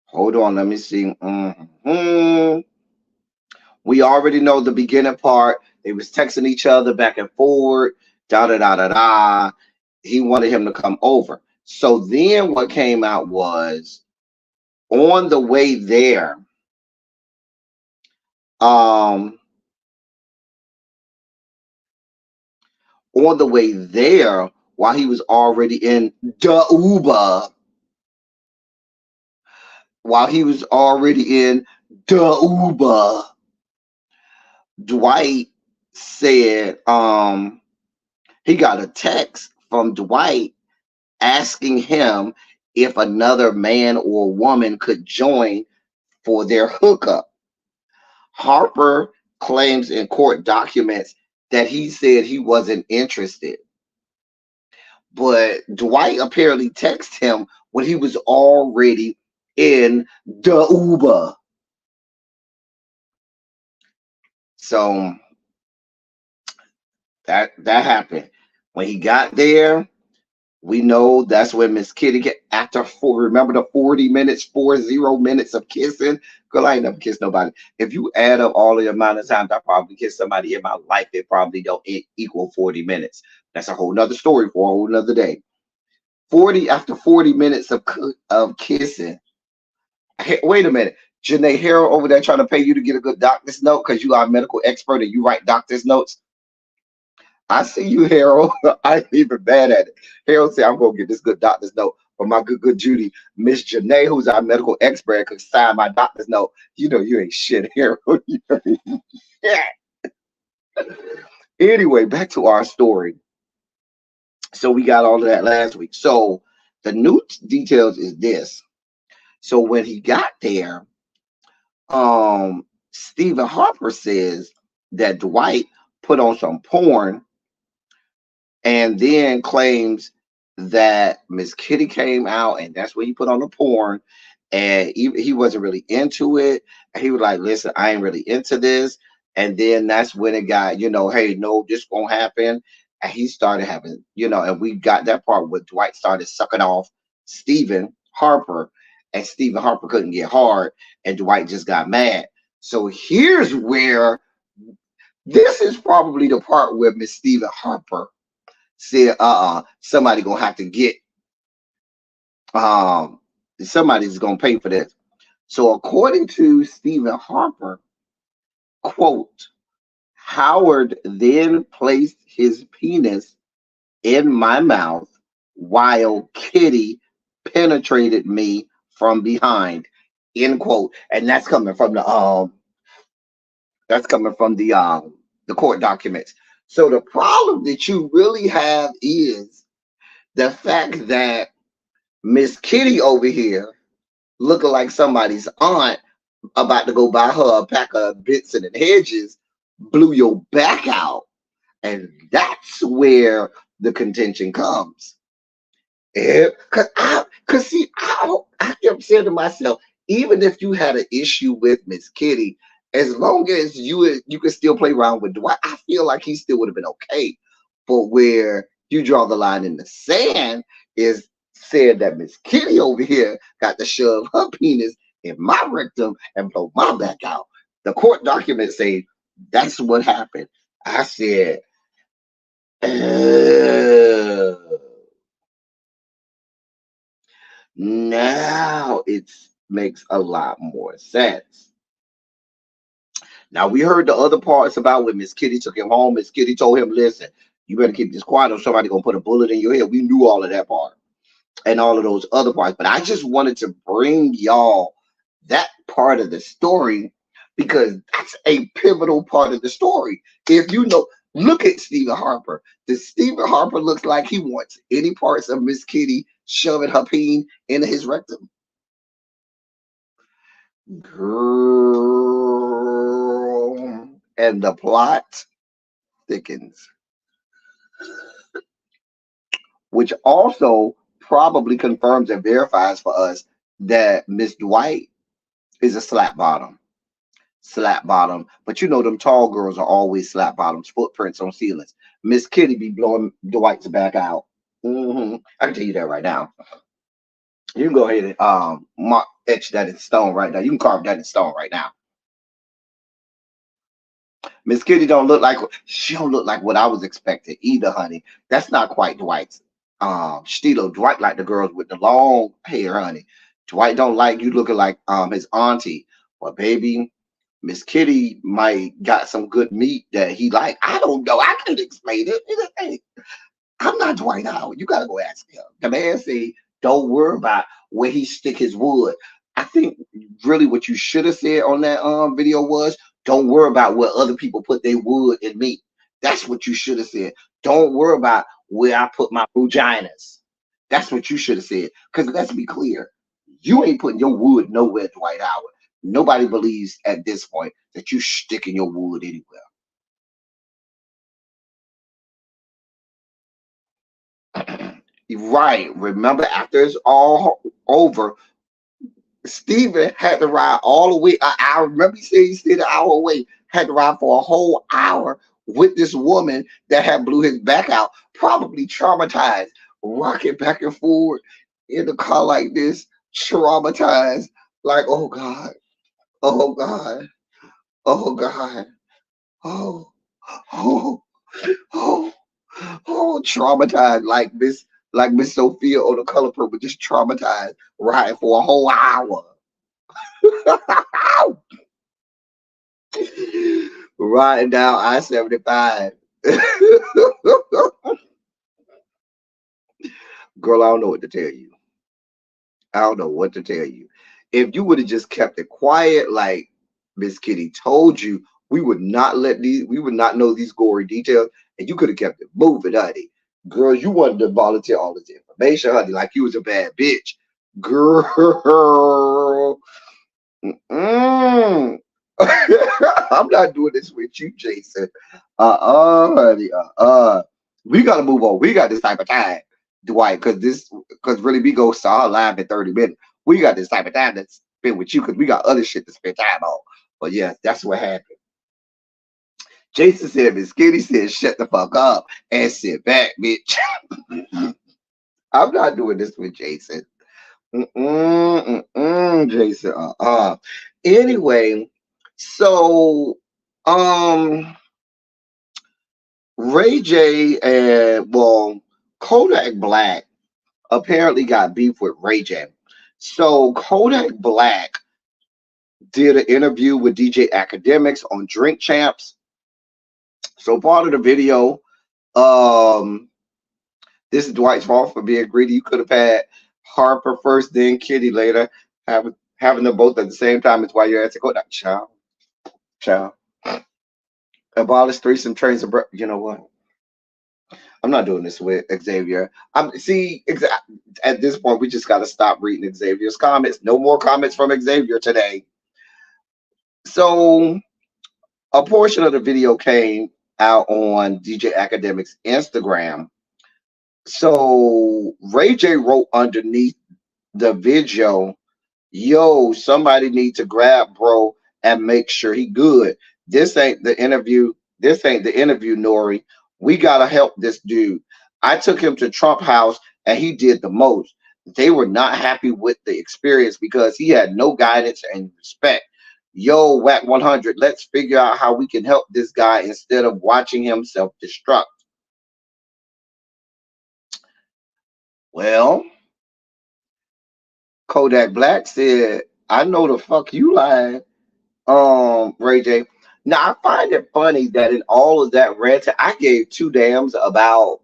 hold on. Let me see. We already know the beginning part. They was texting each other back and forward. Da da da da da. He wanted him to come over. So then what came out was on the way there. Um, on the way there, while he was already in the Uber, while he was already in the Uber, Dwight said he got a text from Dwight asking him if another man or woman could join for their hookup. Harper claims in court documents that he said he wasn't interested, but Dwight apparently texted him when he was already in the Uber. So that happened. When he got there, we know that's when Miss Kitty get after remember the 40 minutes of kissing. Girl, I ain't never kissed nobody. If you add up all the amount of times I probably kissed somebody in my life, it probably don't equal 40 minutes. That's a whole nother story for a whole nother day. 40 minutes of kissing. Hey, wait a minute. Janae Harrell over there trying to pay you to get a good doctor's note because you are a medical expert and you write doctor's notes. I see you, Harold. I ain't even bad at it. Harold said, I'm going to get this good doctor's note for my good Judy. Miss Janae, who's our medical expert, could sign my doctor's note. You know you ain't shit, Harold. Yeah. Anyway, back to our story. So we got all of that last week. So the new details is this. So when he got there, Stephen Harper says that Dwight put on some porn and then claims that Miss Kitty came out and that's when he put on the porn, and he wasn't really into it. And he was like, listen, I ain't really into this. And then that's when it got, hey, no, this won't happen. And he started having, and we got that part where Dwight started sucking off Stephen Harper, and Stephen Harper couldn't get hard, and Dwight just got mad. So here's where this is probably the part where Miss Stephen Harper said, somebody gonna have to get somebody's gonna pay for this. So according to Stephen Harper, quote, Howard then placed his penis in my mouth while Kitty penetrated me from behind, end quote. And that's coming from the court documents. So the problem that you really have is the fact that Miss Kitty over here looking like somebody's aunt about to go buy her a pack of Benson and Hedges blew your back out. And that's where the contention comes. Because see, I kept saying to myself, even if you had an issue with Miss Kitty, as long as you could still play around with Dwight, I feel like he still would have been okay. But where you draw the line in the sand is said that Miss Kitty over here got to shove her penis in my rectum and blow my back out. The court documents say that's what happened. I said, "Ugh." Now it makes a lot more sense. Now we heard the other parts about when Miss Kitty took him home. Miss Kitty told him, "Listen, you better keep this quiet, or somebody gonna put a bullet in your head." We knew all of that part and all of those other parts, but I just wanted to bring y'all that part of the story because that's a pivotal part of the story. If you know, look at Stephen Harper. Does Stephen Harper looks like he wants any parts of Miss Kitty shoving her peen into his rectum? Girl, and the plot thickens, which also probably confirms and verifies for us that Miss Dwight is a slap bottom. Slap bottom. But you know them tall girls are always slap bottoms, footprints on ceilings. Miss Kitty be blowing Dwight's back out. I can tell you that right now. You can go ahead and etch that in stone right now. You can carve that in stone right now. Miss Kitty don't look like what I was expecting either, honey. That's not quite Dwight's stilo. Dwight like the girls with the long hair, honey. Dwight don't like you looking like his auntie. But baby, Miss Kitty might got some good meat that he like. I don't know. I can't explain it. Hey, I'm not Dwight Howard. You gotta go ask him. The man say, don't worry about where he stick his wood. I think really what you should have said on that video was, don't worry about where other people put their wood in me. That's what you should have said. Don't worry about where I put my vaginas. That's what you should have said. Because let's be clear, you ain't putting your wood nowhere, Dwight Howard. Nobody believes at this point that you sticking your wood anywhere. Right. Remember, after it's all over, Steven had to ride all the way. I remember he said he stayed an hour away, had to ride for a whole hour with this woman that had blew his back out, probably traumatized, rocking back and forth in the car like this, traumatized, like, oh God, oh God, oh God, oh, oh, oh, oh, traumatized like Miss Sophia or the Color Purple, just traumatized, riding for a whole hour. Riding down I-75. Girl, I don't know what to tell you. I don't know what to tell you. If you would have just kept it quiet, like Miss Kitty told you, we would not know these gory details, and you could have kept it moving, honey. Girl, you wanted to volunteer all this information, honey, like you was a bad bitch. Girl. I'm not doing this with you, Jason. Honey, we gotta move on. We got this type of time, Dwight, because really we go saw her live in 30 minutes. We got this type of time to spend with you because we got other shit to spend time on. But yeah, that's what happened. Jason said, Miss Kitty said, shut the fuck up and sit back, bitch. I'm not doing this with Jason. Jason. Anyway, so Ray J and Kodak Black apparently got beef with Ray J. So Kodak Black did an interview with DJ Academics on Drink Champs. So part of the video, this is Dwight's fault for being greedy. You could have had Harper first, then Kitty later. Having them both at the same time is why you're asking Kodak. Child. Abolish threesome trains of breath. You know what? I'm not doing this with Xavier. At this point, we just got to stop reading Xavier's comments. No more comments from Xavier today. So a portion of the video came out on DJ Academic's Instagram. So Ray J wrote underneath the video, yo, somebody need to grab bro and make sure he good. This ain't the interview, Nori. We gotta help this dude. I took him to Trump House and he did the most. They were not happy with the experience because he had no guidance and respect. Yo, Whack 100, let's figure out how we can help this guy instead of watching him self-destruct. Well, Kodak Black said, I know the fuck you lying, Ray J. Now I find it funny that in all of that rant, I gave two damns about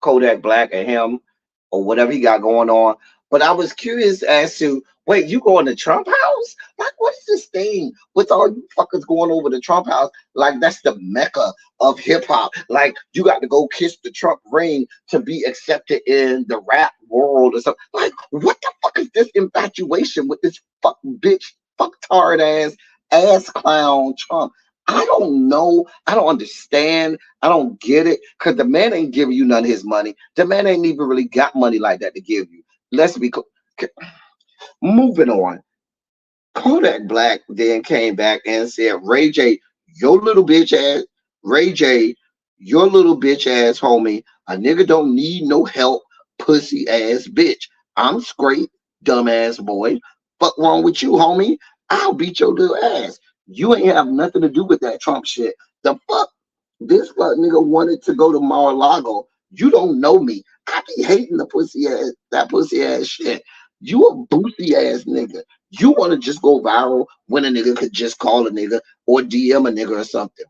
Kodak Black and him or whatever he got going on. But I was curious as to, wait, you going to Trump house? Like, what is this thing with all you fuckers going over to Trump house? Like, that's the mecca of hip hop. Like, you got to go kiss the Trump ring to be accepted in the rap world or something. Like, what the fuck is this infatuation with this fucking bitch, fucktard ass clown Trump? I don't know. I don't understand. I don't get it. Because the man ain't giving you none of his money. The man ain't even really got money like that to give you. Let's be moving on. Kodak Black then came back and said, Ray J, your little bitch ass, Ray J, your little bitch ass homie, a nigga don't need no help, pussy ass bitch. I'm straight, dumbass boy. Fuck wrong with you, homie? I'll beat your little ass. You ain't have nothing to do with that Trump shit. The fuck? This fuck nigga wanted to go to Mar-a-Lago. You don't know me. I be hating the that pussy ass shit. You a booty ass nigga. You want to just go viral when a nigga could just call a nigga or DM a nigga or something.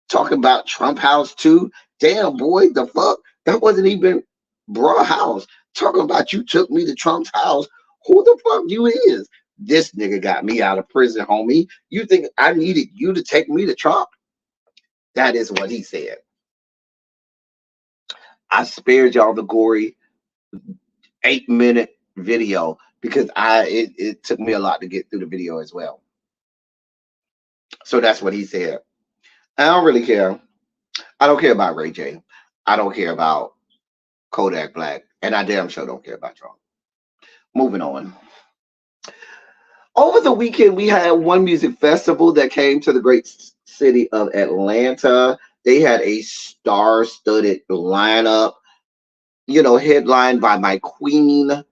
Talking about Trump house too. Damn boy, the fuck? That wasn't even bra house. Talking about you took me to Trump's house. Who the fuck you is? This nigga got me out of prison, homie. You think I needed you to take me to Trump? That is what he said. I spared y'all the gory 8-minute video because it took me a lot to get through the video as well. So that's what he said. I don't really care. I don't care about Ray J. I don't care about Kodak Black. And I damn sure don't care about Trump. Moving on. Over the weekend, we had one music festival that came to the great city of Atlanta. They had a star-studded lineup, you know, headlined by my queen,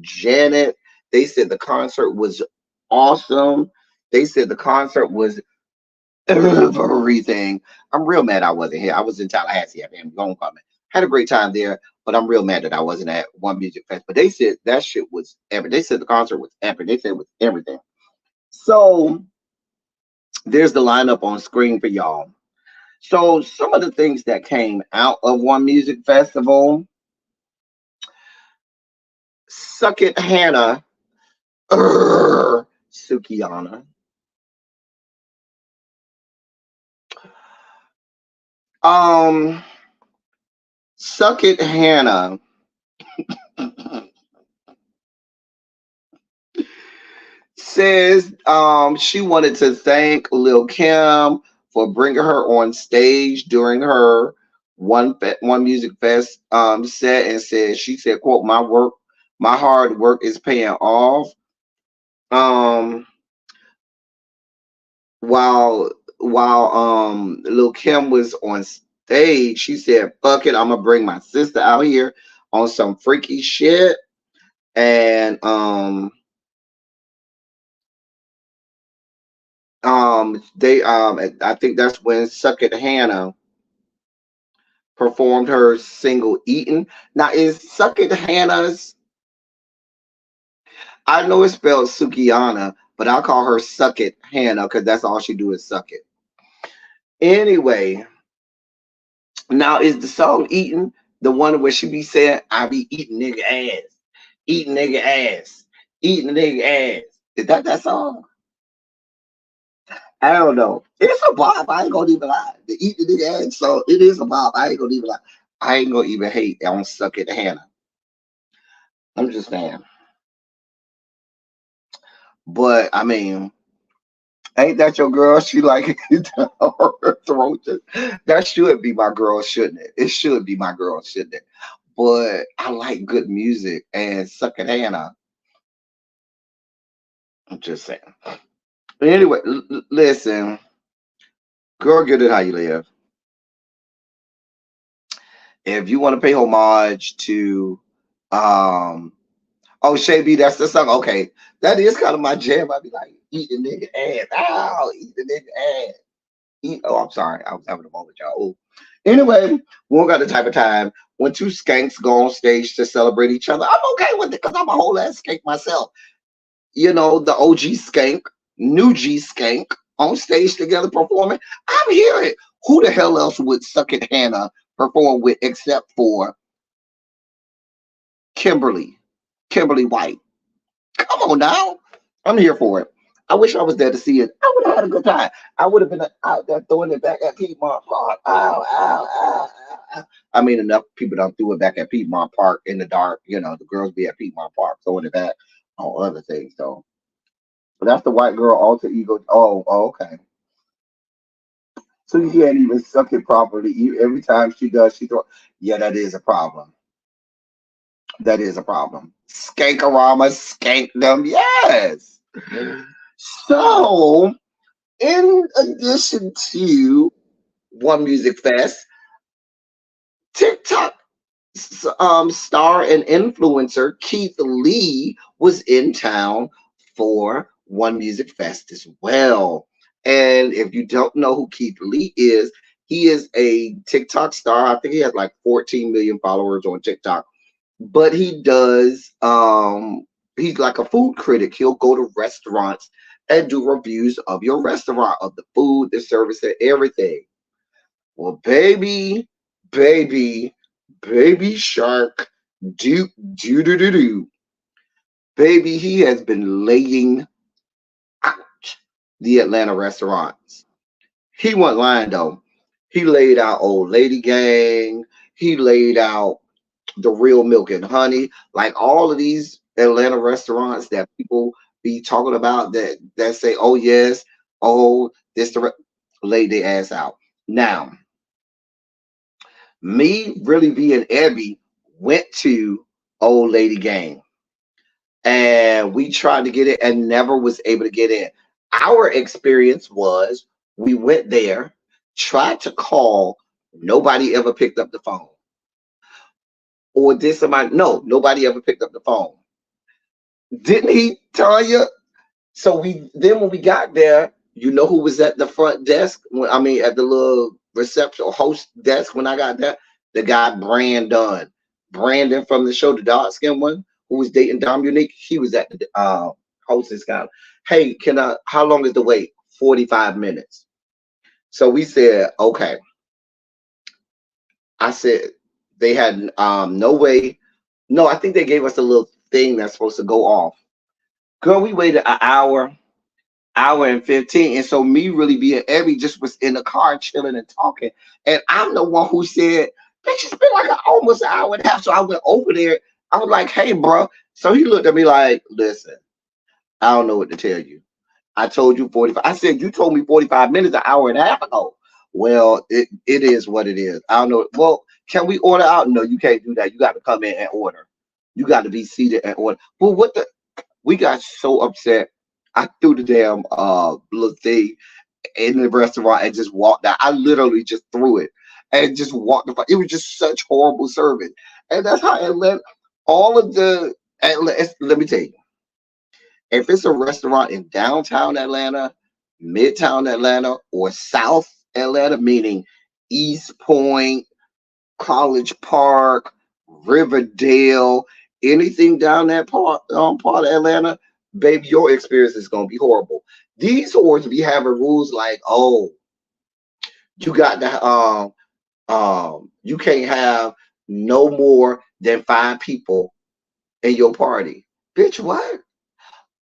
Janet. They said the concert was awesome. They said the concert was everything. I'm real mad I wasn't here. I was in Tallahassee at homecoming. Had a great time there, but I'm real mad that I wasn't at one music fest. But they said that shit was epic. They said the concert was epic. They said it was everything. So there's the lineup on screen for y'all. So some of the things that came out of one music festival. Suck It Hannah, Sukiana. Suck It Hannah says she wanted to thank Lil Kim for bringing her on stage during her one music fest set, and she said, quote, my hard work is paying off. While Lil Kim was on stage, she said, fuck it, I'm gonna bring my sister out here on some freaky shit. And I think that's when Suck It Hannah performed her single Eatin'. Now is Suck It Hannah's, I know it's spelled Sukiana, but I'll call her Suck It Hannah because that's all she do is suck it. Anyway, now is the song Eatin' the one where she be saying, I be eating nigga ass, eating nigga ass, eating nigga ass? Is that song? I don't know. It's a bop. I ain't gonna even lie. The eat the nigga ass, so it is a bop. I ain't gonna even lie. I ain't gonna even hate on Suck It Hannah. I'm just saying. But I mean, ain't that your girl? She like her throat. That should be my girl, shouldn't it? It should be my girl, shouldn't it? But I like good music, and Suck It Hannah. I'm just saying. But anyway, listen, girl, get it how you live. If you want to pay homage to Oh, Shay B, that's the song. Okay, that is kind of my jam. I be like, eat the nigga ass. Ow, eat the nigga ass. Eat. Oh, I'm sorry. I was having a moment, y'all. Oh. Anyway, we don't got the type of time when two skanks go on stage to celebrate each other. I'm okay with it because I'm a whole ass skank myself. You know, the OG skank, new G skank on stage together performing. I'm hearing. Who the hell else would Suck It Hannah perform with except for Kimberly? Kimberly White. Come on now. I'm here for it. I wish I was there to see it. I would have had a good time. I would have been out there throwing it back at Piedmont Park. Ow, ow, ow, ow, ow. I mean, enough people don't throw it back at Piedmont Park in the dark. You know, the girls be at Piedmont Park throwing it back on other things. So that's the white girl alter ego. Oh, okay. So you can't even suck it properly. Every time she does, she throw. Yeah, that is a problem. That is a problem. Skankarama, skank them. Yes. So, in addition to One Music Fest, TikTok star and influencer Keith Lee was in town for One Music Fest as well. And if you don't know who Keith Lee is, he is a TikTok star. I think he has like 14 million followers on TikTok. But he's like a food critic. He'll go to restaurants and do reviews of your restaurant, of the food, the service, and everything. Well, baby, baby shark, do. Baby, he has been laying out the Atlanta restaurants. He wasn't lying though. He laid out Old Lady Gang. He laid out the Real Milk and Honey, like all of these Atlanta restaurants that people be talking about that say, oh yes, oh this laid their ass out. Now, me really being Abby went to Old Lady Gang and we tried to get it and never was able to get in. Our experience was we went there, tried to call, nobody ever picked up the phone. Or did somebody? No, nobody ever picked up the phone. Didn't he tell you? So we then when we got there, you know who was at the front desk? I mean, at the little reception or host desk when I got there, the guy Brandon from the show, the dark skin one who was dating Dominique. He was at the hostess guy. Hey, can I? How long is the wait? 45 minutes. So we said, okay. I said they had no way. No, I think they gave us a little thing that's supposed to go off. Girl, we waited an hour and 15. And so me really being Abby just was in the car chilling and talking. And I'm the one who said, bitch, it's been like almost an hour and a half. So I went over there. I was like, hey, bro. So he looked at me like, listen, I don't know what to tell you. I told you 45. I said, you told me 45 minutes, an hour and a half ago. Well, it is what it is. I don't know. Well, can we order out? No, you can't do that. You got to come in and order. You got to be seated and order. Well, what the? We got so upset. I threw the damn little thing in the restaurant and just walked out. I literally just threw it and just walked. It was just such horrible service. And that's how Atlanta, all of the, let me tell you, if it's a restaurant in downtown Atlanta, midtown Atlanta, or South Atlanta, meaning East Point, College Park, Riverdale, anything down that part of Atlanta, baby, your experience is gonna be horrible. These whores be having rules like, oh, you got to you can't have no more than 5 people in your party. Bitch, what?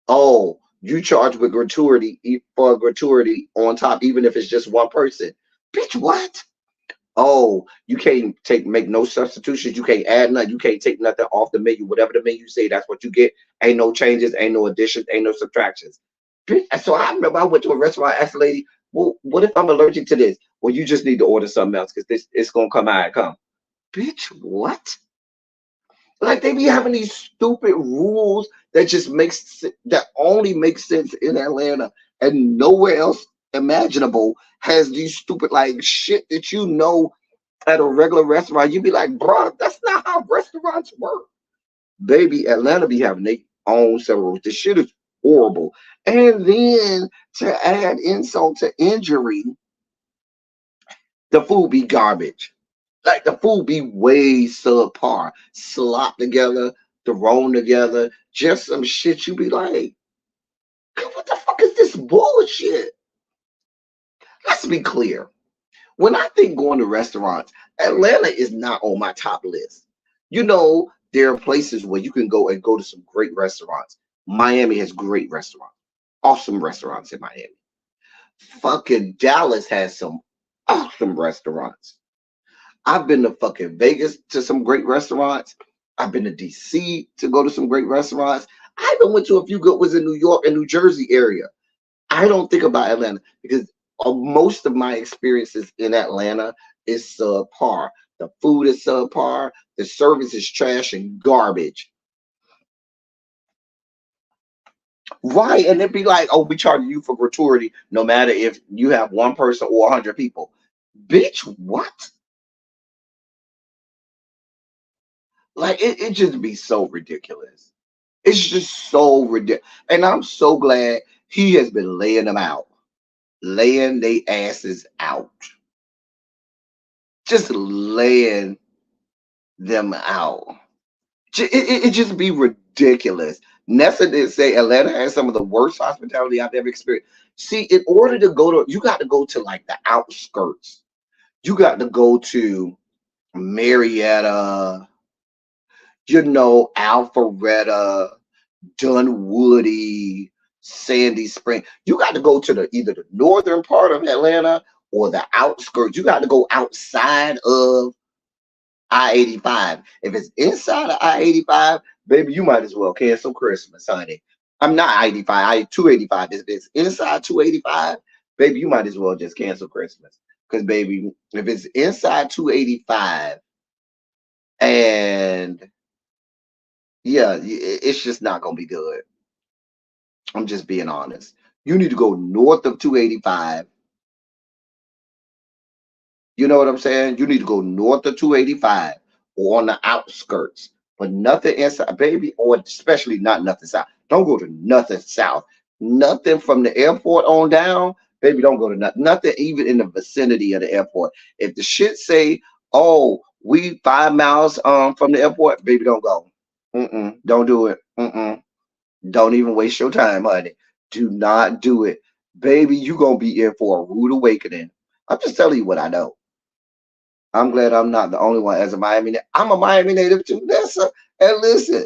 Oh, you charge with gratuity for gratuity on top, even if it's just one person. Bitch, what? Oh, you can't make no substitutions. You can't add nothing. You can't take nothing off the menu. Whatever the menu say, that's what you get. Ain't no changes, ain't no additions, ain't no subtractions. So I remember I went to a restaurant, asked the lady, well, what if I'm allergic to this? Well, you just need to order something else because this it's gonna come out and come. Bitch, what? Like they be having these stupid rules that just that only makes sense in Atlanta and nowhere else imaginable has these stupid like shit that you know at a regular restaurant. You'd be like, bro, that's not how restaurants work. Baby, Atlanta be having their own several. The shit is horrible. And then to add insult to injury, the food be garbage. Like the food be way subpar, slop together, thrown together, just some shit you be like, what the fuck is this bullshit? Let's be clear. When I think going to restaurants, Atlanta is not on my top list. You know, there are places where you can go and go to some great restaurants. Miami has great restaurants, awesome restaurants in Miami. Fucking Dallas has some awesome restaurants. I've been to fucking Vegas to some great restaurants. I've been to DC to go to some great restaurants. I even went to a few good ones in New York and New Jersey area. I don't think about Atlanta because most of my experiences in Atlanta is subpar. The food is subpar. The service is trash and garbage. Right, and it'd be like, oh, we charge you for gratuity no matter if you have one person or 100 people. Bitch, what? Like, it just be so ridiculous. It's just so ridiculous. And I'm so glad he has been laying them out. Laying they asses out. Just laying them out. It just be ridiculous. Nessa did say Atlanta has some of the worst hospitality I've ever experienced. See, in order to go to, you got to go to like the outskirts. You got to go to Marietta, you know, Alpharetta, Dunwoody, Sandy Spring. You got to go to the either the northern part of Atlanta or the outskirts. You got to go outside of I-85. If it's inside of I-85, baby, you might as well cancel Christmas, honey. I'm not I-85, I-285. If it's inside 285, baby, you might as well just cancel Christmas. Because, baby, if it's inside 285 and yeah, it's just not going to be good. I'm just being honest. You need to go north of 285. You know what I'm saying? You need to go north of 285 or on the outskirts, but nothing inside, baby, or especially not nothing south. Don't go to nothing south. Nothing from the airport on down, baby, don't go to nothing. Nothing even in the vicinity of the airport. If the shit say, oh, we 5 miles from the airport, baby, don't go. Don't do it. Don't even waste your time, honey. Do not do it. Baby, you're going to be in for a rude awakening. I'm just telling you what I know. I'm glad I'm not the only one as a Miami native. I'm a Miami native too, Nessa. And listen,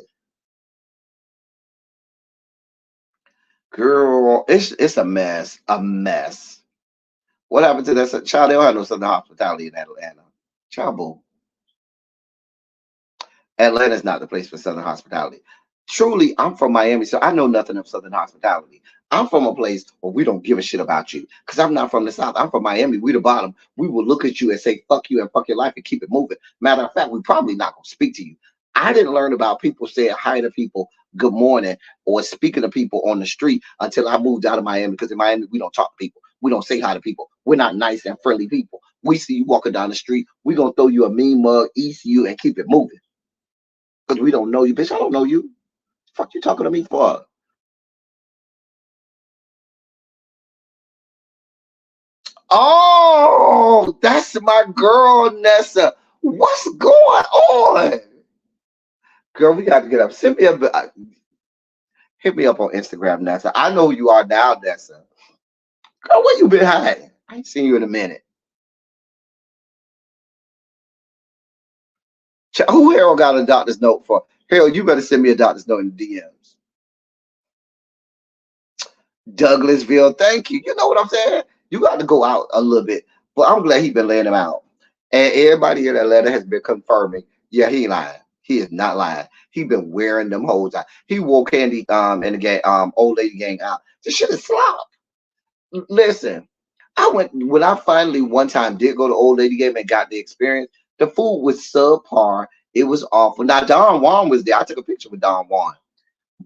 girl, it's a mess. A mess. What happened to that? Child, they don't have no Southern hospitality in Atlanta. Child, boo. Atlanta's not the place for Southern hospitality. Truly, I'm from Miami, so I know nothing of Southern hospitality. I'm from a place where we don't give a shit about you. Because I'm not from the South. I'm from Miami. We the bottom. We will look at you and say, fuck you and fuck your life and keep it moving. Matter of fact, we probably not going to speak to you. I didn't learn about people saying hi to people, good morning, or speaking to people on the street until I moved out of Miami. Because in Miami, we don't talk to people. We don't say hi to people. We're not nice and friendly people. We see you walking down the street. We're going to throw you a mean mug, ECU, and keep it moving. Because we don't know you. Bitch, I don't know you. Fuck you talking to me for? Oh, that's my girl, Nessa. What's going on? Girl, we got to get up. Send me hit me up on Instagram, Nessa. I know who you are now, Nessa. Girl, where you been hiding? I ain't seen you in a minute. Who Harold got a doctor's note for? Harold, you better send me a doctor's note in the DMs. Douglasville, thank you. You know what I'm saying? You got to go out a little bit. But I'm glad he's been laying them out. And everybody in Atlanta has been confirming, yeah, he ain't lying. He is not lying. He been wearing them hoes out. He wore Candy in the gang, old lady gang out. This shit is slop. Listen, when I finally one time did go to old lady game and got the experience, the food was subpar. It was awful. Now Don Juan was there. I took a picture with Don Juan.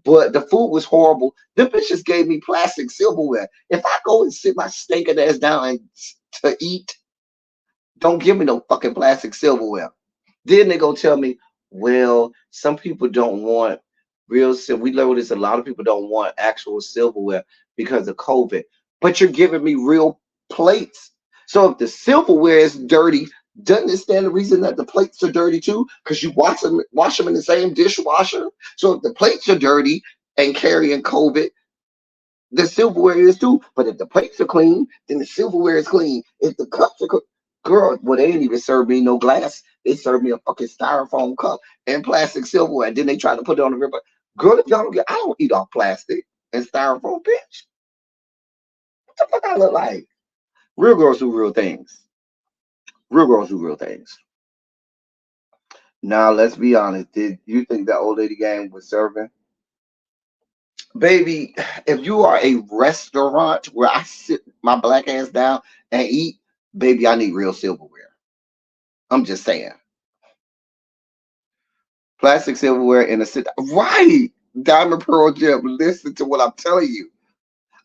But the food was horrible. The bitches gave me plastic silverware. If I go and sit my stinking ass down and to eat, don't give me no fucking plastic silverware. Then they go tell me, Well, some people don't want we notice a lot of people don't want actual silverware because of COVID. But you're giving me real plates. So if the silverware is dirty, doesn't it stand the reason that the plates are dirty too? Because you wash them in the same dishwasher. So if the plates are dirty and carrying COVID, the silverware is too. But if the plates are clean, then the silverware is clean. If the cups are girl, well, they didn't even serve me no glass. They served me a fucking styrofoam cup and plastic silverware. And then they tried to put it on the river. Girl, if y'all don't get, I don't eat off plastic and styrofoam, bitch. What the fuck I look like? Real girls do real things. Real girls do real things. Now, let's be honest. Did you think that old lady gang was serving? Baby, if you are a restaurant where I sit my black ass down and eat, baby, I need real silverware. I'm just saying. Plastic silverware in a sit. Right. Diamond Pearl Gem. Listen to what I'm telling you.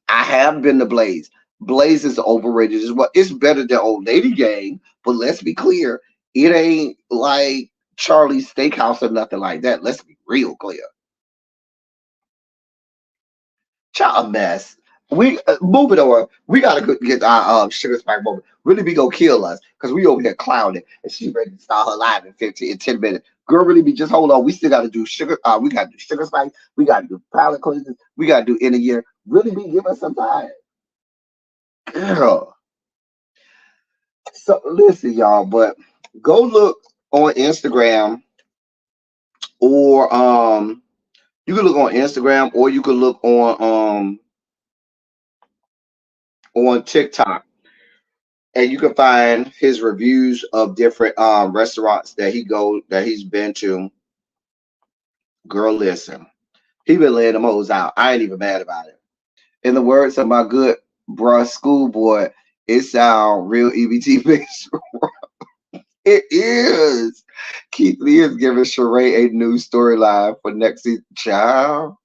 I have been to Blaze. Blaze is overrated as well. It's better than Old Lady Gang, but let's be clear. It ain't like Charlie's Steakhouse or nothing like that. Let's be real clear. Child, a mess. We move it over. We gotta get our sugar spike moment. Really be gonna kill us because we over here clowning and she ready to start her live in 10 minutes. Girl, really be just hold on. We still gotta do sugar. We gotta do sugar spike. We gotta do palate cleansing. We gotta do in a year. Really be give us some time, girl. So listen, y'all. But go look on Instagram or you can look on Instagram or you can look on TikTok, and you can find his reviews of different restaurants that he's been to. Girl, listen, he been laying them hoes out. I ain't even mad about it. In the words of my good bruh schoolboy, it sound real EBT based. It is. Keith Lee is giving Sheree a new storyline for next season. Child.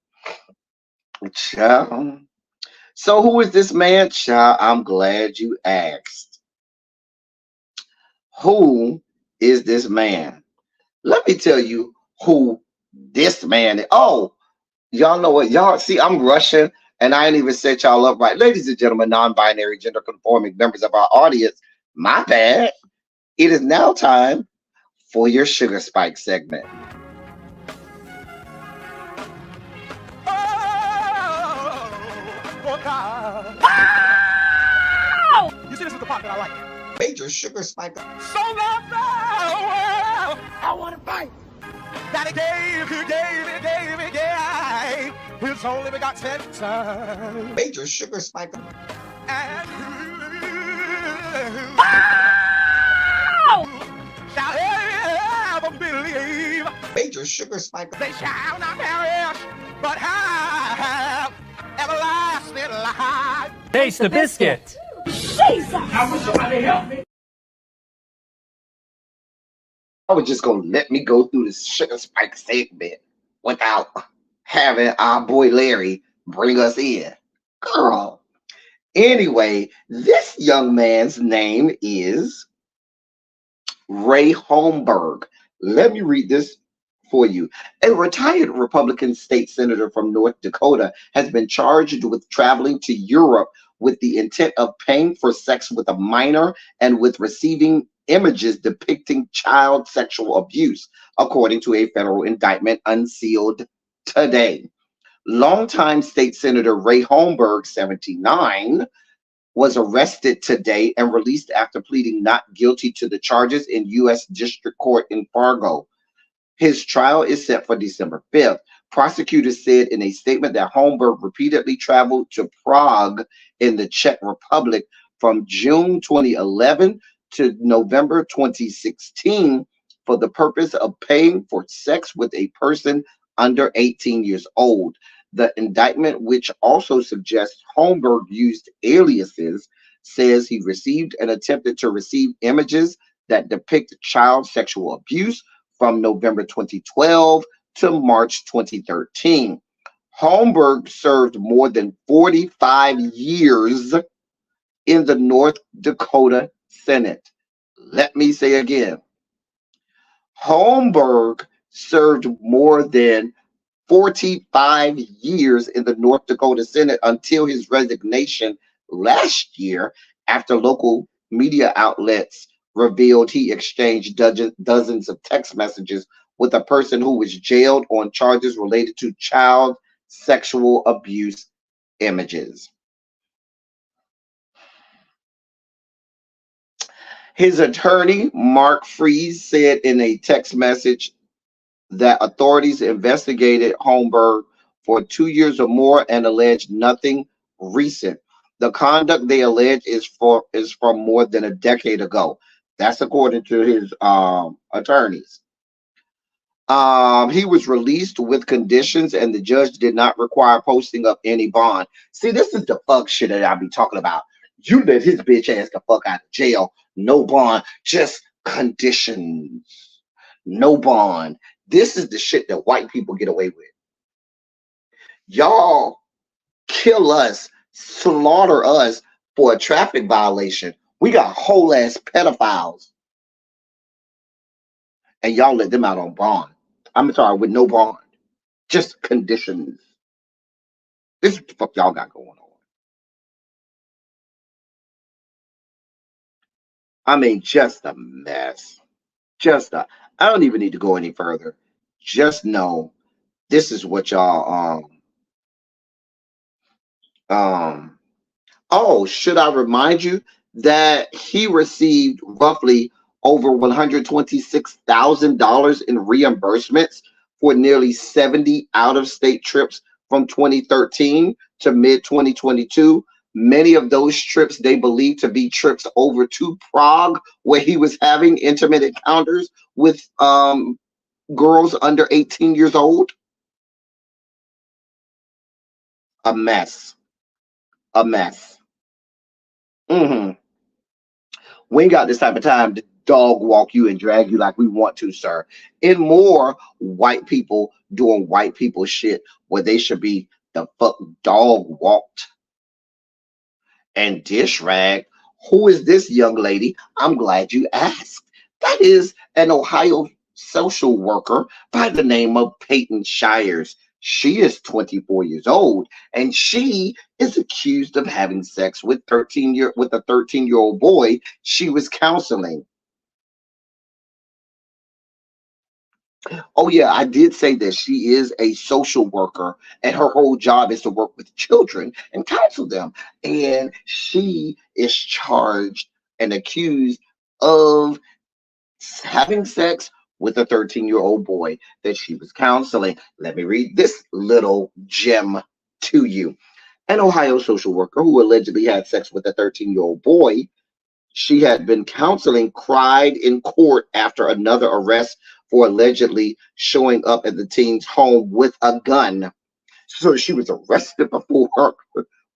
So who is this man, child? I'm glad you asked. Who is this man? Let me tell you who this man is. Oh, y'all know what? Y'all see, I'm rushing and I ain't even set y'all up right. Ladies and gentlemen, non-binary, gender conforming members of our audience, my bad. It is now time for your Sugar Spike segment. You see, this is the part that I like. Major Sugar Spike. So loved the world, I want to fight. That he gave his only begotten son. Major Sugar Spike. And shall ever believe. Major Sugar Spike. They shall not perish, but have everlasting life. Taste the biscuit. I wish somebody help me. I was just gonna let me go through this Sugar Spike segment without having our boy Larry bring us in. Girl. Anyway, this young man's name is Ray Holmberg. Let me read this for you. A retired Republican state senator from North Dakota has been charged with traveling to Europe with the intent of paying for sex with a minor and with receiving images depicting child sexual abuse, according to a federal indictment unsealed today. Longtime state senator Ray Holmberg, 79, was arrested today and released after pleading not guilty to the charges in U.S. District Court in Fargo. His trial is set for December 5th. Prosecutors said in a statement that Holmberg repeatedly traveled to Prague in the Czech Republic from June 2011 to November 2016 for the purpose of paying for sex with a person under 18 years old. The indictment, which also suggests Holmberg used aliases, says he received and attempted to receive images that depict child sexual abuse from November 2012 to March 2013. Holmberg served more than 45 years in the North Dakota Senate. Let me say again, Holmberg served more than 45 years in the North Dakota Senate until his resignation last year after local media outlets revealed he exchanged dozens of text messages with a person who was jailed on charges related to child sexual abuse images. His attorney, Mark Fries, said in a text message that authorities investigated Holmberg for 2 years or more and alleged nothing recent. The conduct they allege is from more than a decade ago. That's according to his attorneys. He was released with conditions, and the judge did not require posting up any bond. See, this is the fuck shit that I be talking about. You let his bitch ass the fuck out of jail, no bond, just conditions, no bond. This is the shit that white people get away with. Y'all kill us, slaughter us for a traffic violation. We got whole ass pedophiles, and y'all let them out on bond. I'm sorry, with no bond, just conditions. This is what the fuck y'all got going on. I mean, just a mess. I don't even need to go any further. Just know this is what y'all oh, should I remind you that he received roughly over $126,000 in reimbursements for nearly 70 out-of-state trips from 2013 to mid-2022. Many of those trips they believe to be trips over to Prague, where he was having intimate encounters with girls under 18 years old. A mess. A mess. We ain't got this type of time to dog walk you and drag you like we want to, sir. In more white people doing white people shit where they should be the fuck dog walked and dish ragged. Who is this young lady? I'm glad you asked. That is an Ohio social worker by the name of Peyton Shires. She is 24 years old, and she is accused of having sex with a 13-year-old boy she was counseling. Oh yeah, I did say that she is a social worker, and her whole job is to work with children and counsel them. And she is charged and accused of having sex with a 13-year-old boy that she was counseling. Let me read this little gem to you. An Ohio social worker who allegedly had sex with a 13-year-old boy she had been counseling cried in court after another arrest for allegedly showing up at the teen's home with a gun. So she was arrested before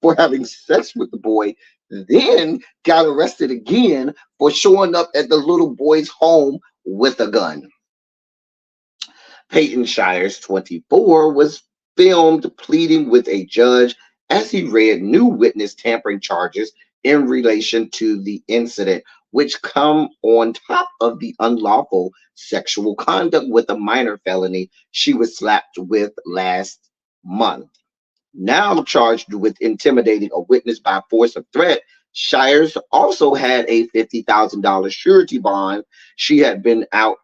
for having sex with the boy, then got arrested again for showing up at the little boy's home with a gun. Peyton Shires, 24, was filmed pleading with a judge as he read new witness tampering charges in relation to the incident, which come on top of the unlawful sexual conduct with a minor felony she was slapped with last month. Now charged with intimidating a witness by force of threat, Shires also had a $50,000 surety bond she had been out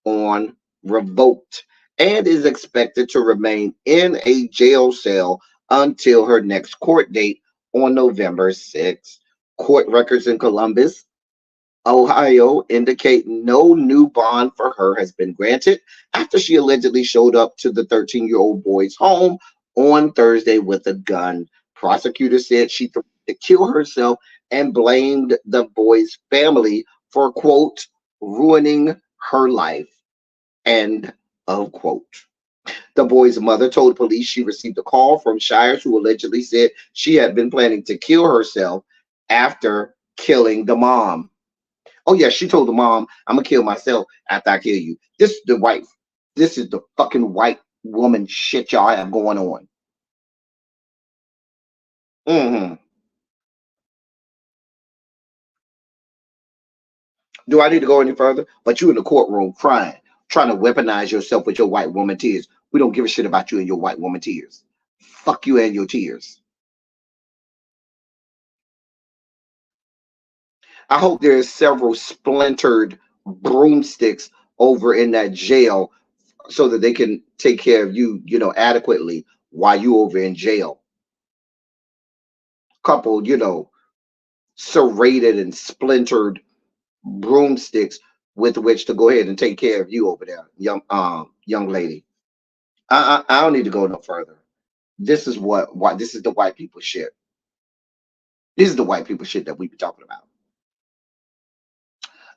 on revoked and is expected to remain in a jail cell until her next court date on November 6th. Court records in Columbus, Ohio indicate no new bond for her has been granted after she allegedly showed up to the 13-year-old boy's home on Thursday with a gun. Prosecutors said she threatened to kill herself and blamed the boy's family for, quote, ruining her life, end of quote. The boy's mother told police she received a call from Shires, who allegedly said she had been planning to kill herself after killing the mom. Oh yeah, she told the mom, "I'm gonna kill myself after I kill you." This is the fucking white woman shit y'all have going on. Do I need to go any further? But you in the courtroom crying. trying to weaponize yourself with your white woman tears. We don't give a shit about you and your white woman tears. Fuck you and your tears. I hope there's several splintered broomsticks over in that jail so that they can take care of you, adequately while you over in jail. Couple, serrated and splintered broomsticks with which to go ahead and take care of you over there, young lady. I don't need to go no further. This is why this is the white people shit. This is the white people shit that we be talking about.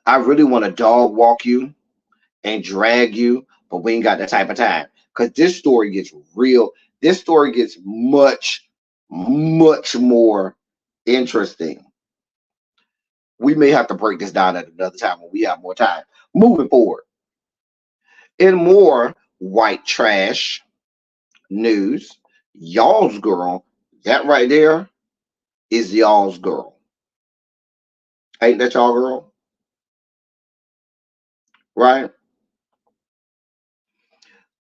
I really want to dog walk you and drag you, but we ain't got that type of time. Because this story gets real. This story gets much, much more interesting. We may have to break this down at another time when we have more time. Moving forward. In more white trash news, y'all's girl, that right there is y'all's girl. Ain't that y'all girl? Right?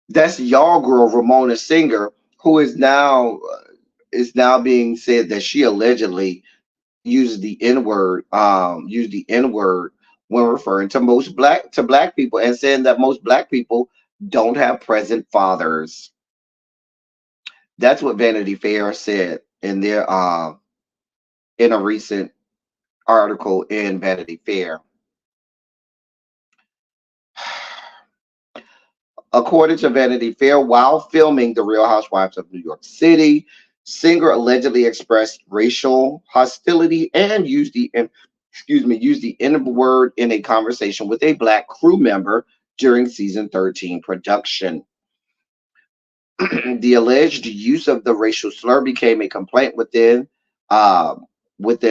That's y'all girl, Ramona Singer, who is now being said that she allegedly used the N-word, when referring to black people, and saying that most black people don't have present fathers. That's what Vanity Fair said in their in a recent article in Vanity Fair. According to Vanity Fair, while filming The Real Housewives of New York City, Singer allegedly expressed racial hostility and used the N-word in a conversation with a black crew member during season 13 production. The alleged use of the racial slur became a complaint within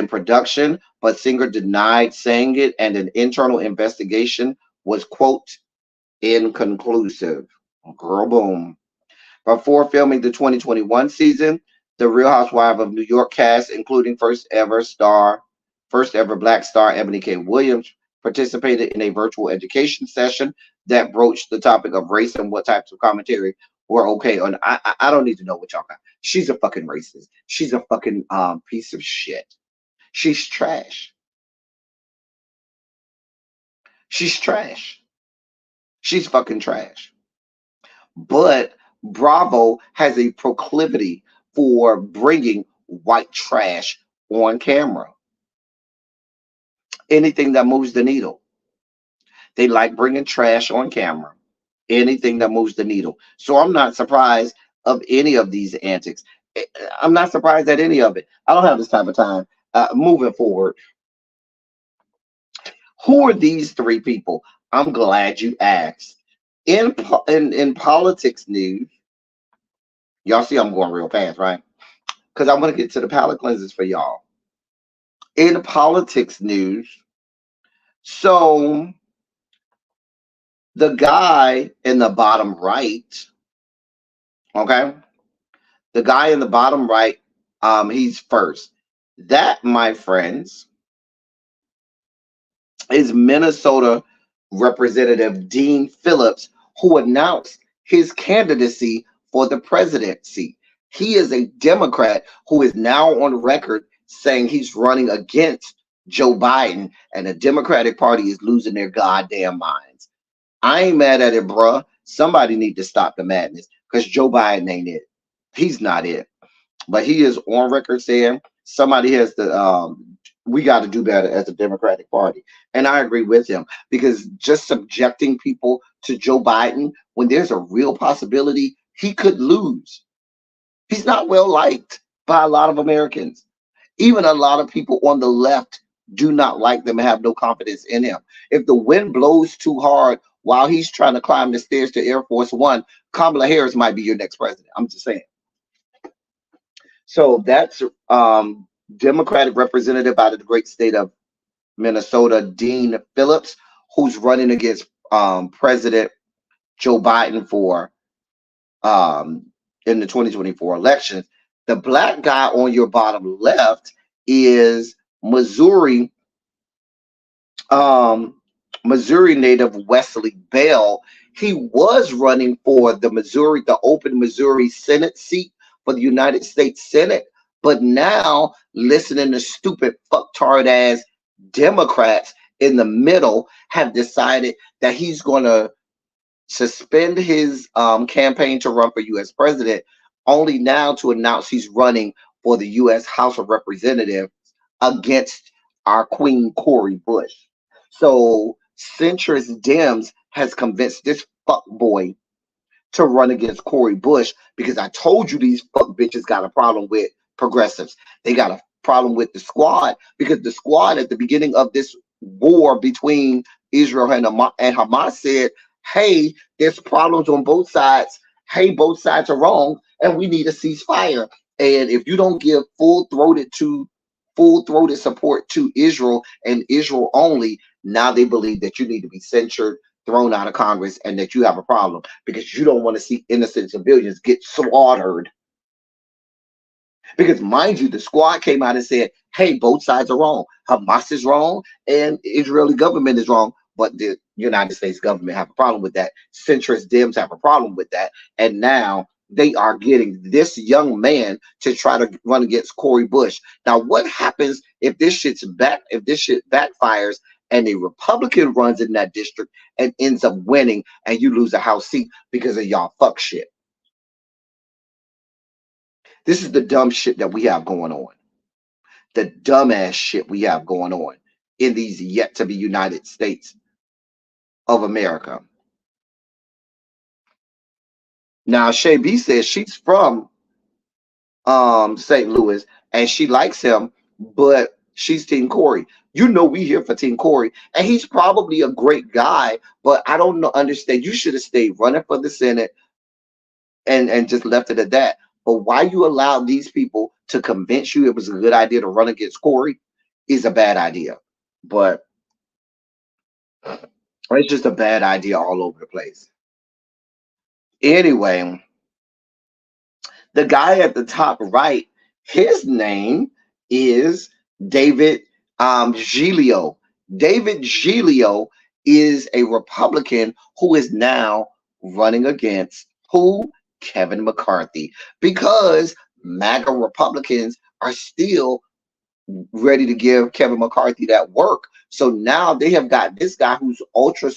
production, but Singer denied saying it, and an internal investigation was, quote, inconclusive. Girl, boom. Before filming the 2021 season, the Real Housewives of New York cast, including first ever black star Ebony K. Williams, participated in a virtual education session that broached the topic of race and what types of commentary were okay. And I don't need to know what y'all got. She's a fucking racist. She's a fucking piece of shit. She's trash. She's trash. She's fucking trash. But Bravo has a proclivity for bringing white trash on camera. Anything that moves the needle. They like bringing trash on camera. Anything that moves the needle. So I'm not surprised of any of these antics. I'm not surprised at any of it. I don't have this type of time. Moving forward. Who are these three people? I'm glad you asked. In politics news, y'all see I'm going real fast, right? Because I want to get to the palate cleansers for y'all. In politics news, so the guy in the bottom right, okay? The guy in the bottom right, he's first. That, my friends, is Minnesota Representative Dean Phillips, who announced his candidacy for the presidency. He is a Democrat who is now on record saying he's running against Joe Biden, and the Democratic Party is losing their goddamn minds. I ain't mad at it, bruh. Somebody need to stop the madness, because Joe Biden ain't it. He's not it. But he is on record saying somebody has to, we got to do better as a Democratic Party. And I agree with him, because just subjecting people to Joe Biden when there's a real possibility he could lose. He's not well liked by a lot of Americans. Even a lot of people on the left do not like them and have no confidence in him. If the wind blows too hard while he's trying to climb the stairs to Air Force One, Kamala Harris might be your next president. I'm just saying. So that's Democratic representative out of the great state of Minnesota, Dean Phillips, who's running against President Joe Biden for in the 2024 elections. The black guy on your bottom left is Missouri native Wesley Bell. He was running for the open Missouri Senate seat for the United States Senate, but now listening to stupid fucktard ass Democrats in the middle have decided that he's going to suspend his campaign to run for U.S. president, only now to announce he's running for the U.S. House of Representatives against our Queen Cori Bush. So centrist Dems has convinced this fuck boy to run against Cori Bush, because I told you these fuck bitches got a problem with progressives. They got a problem with the squad, because the squad at the beginning of this war between Israel and Hamas said, hey, there's problems on both sides. Hey, both sides are wrong, and we need a ceasefire. And if you don't give full-throated support to Israel and Israel only, now they believe that you need to be censured, thrown out of Congress, and that you have a problem because you don't want to see innocent civilians get slaughtered. Because mind you, the squad came out and said, hey, both sides are wrong. Hamas is wrong and Israeli government is wrong. But the United States government have a problem with that. Centrist Dems have a problem with that. And now they are getting this young man to try to run against Cori Bush. Now, what happens if this shit backfires and a Republican runs in that district and ends up winning and you lose a House seat because of y'all fuck shit? This is the dumb shit that we have going on. The dumbass shit we have going on in these yet to be United States of America. Now, Shay B says she's from St. Louis and she likes him, but she's Team Cori. You know we here for Team Cori, and he's probably a great guy, but I don't understand. You should have stayed running for the Senate and just left it at that. But why you allowed these people to convince you it was a good idea to run against Cori is a bad idea. But it's just a bad idea all over the place. Anyway, the guy at the top right, his name is David Giglio. David Giglio is a Republican who is now running against who? Kevin McCarthy, because MAGA Republicans are still ready to give Kevin McCarthy that work. So now they have got this guy who's ultra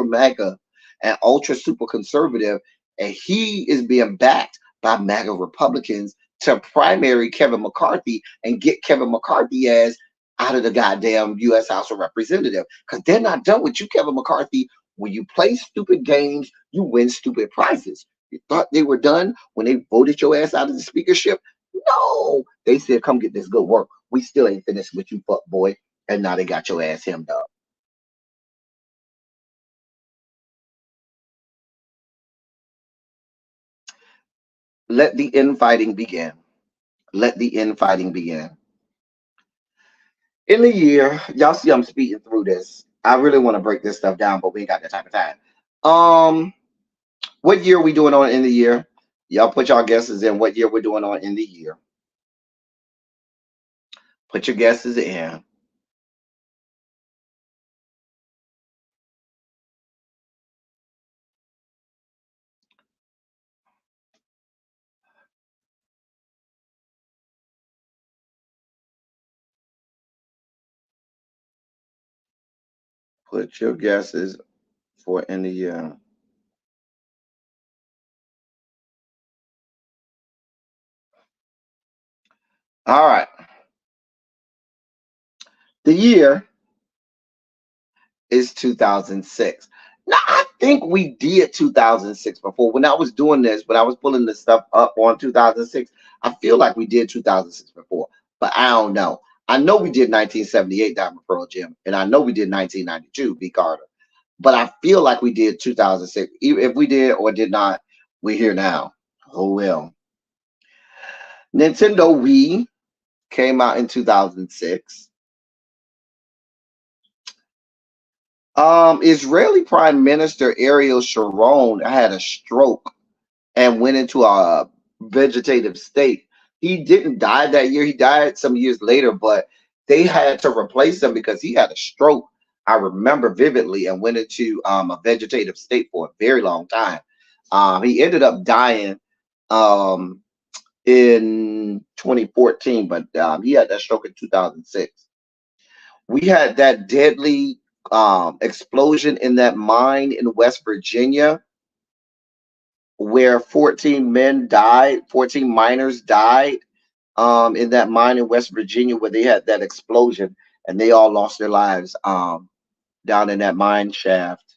MAGA and ultra super conservative, and he is being backed by MAGA Republicans to primary Kevin McCarthy and get Kevin McCarthy ass out of the goddamn U.S. House of Representatives, because they're not done with you, Kevin McCarthy. When you play stupid games, you win stupid prizes. You thought they were done when they voted your ass out of the speakership? No, they said, come get this good work. We still ain't finished with you, fuck boy. And now they got your ass hemmed up. Let the infighting begin. Let the infighting begin. In the year, y'all see I'm speeding through this. I really want to break this stuff down, but we ain't got that type of time. What year are we doing on in the year? Y'all put y'all guesses in what year we're doing on in the year. Put your guesses in. Put your guesses for in the year. All right. The year is 2006. Now, I think we did 2006 before. When I was doing this, when I was pulling this stuff up on 2006, I feel like we did 2006 before, but I don't know. I know we did 1978 Diamond Pearl Jam, and I know we did 1992 B. Carter, but I feel like we did 2006. Even if we did or did not, we're here now. Oh well. Nintendo Wii came out in 2006. Israeli Prime Minister Ariel Sharon had a stroke and went into a vegetative state. He didn't die that year. He died some years later, but they had to replace him because he had a stroke. I remember vividly and went into a vegetative state for a very long time. He ended up dying um, in 2014, but he had that stroke in 2006. We had that deadly explosion in that mine in West Virginia where 14 men died, 14 miners died in that mine in West Virginia where they had that explosion and they all lost their lives down in that mine shaft.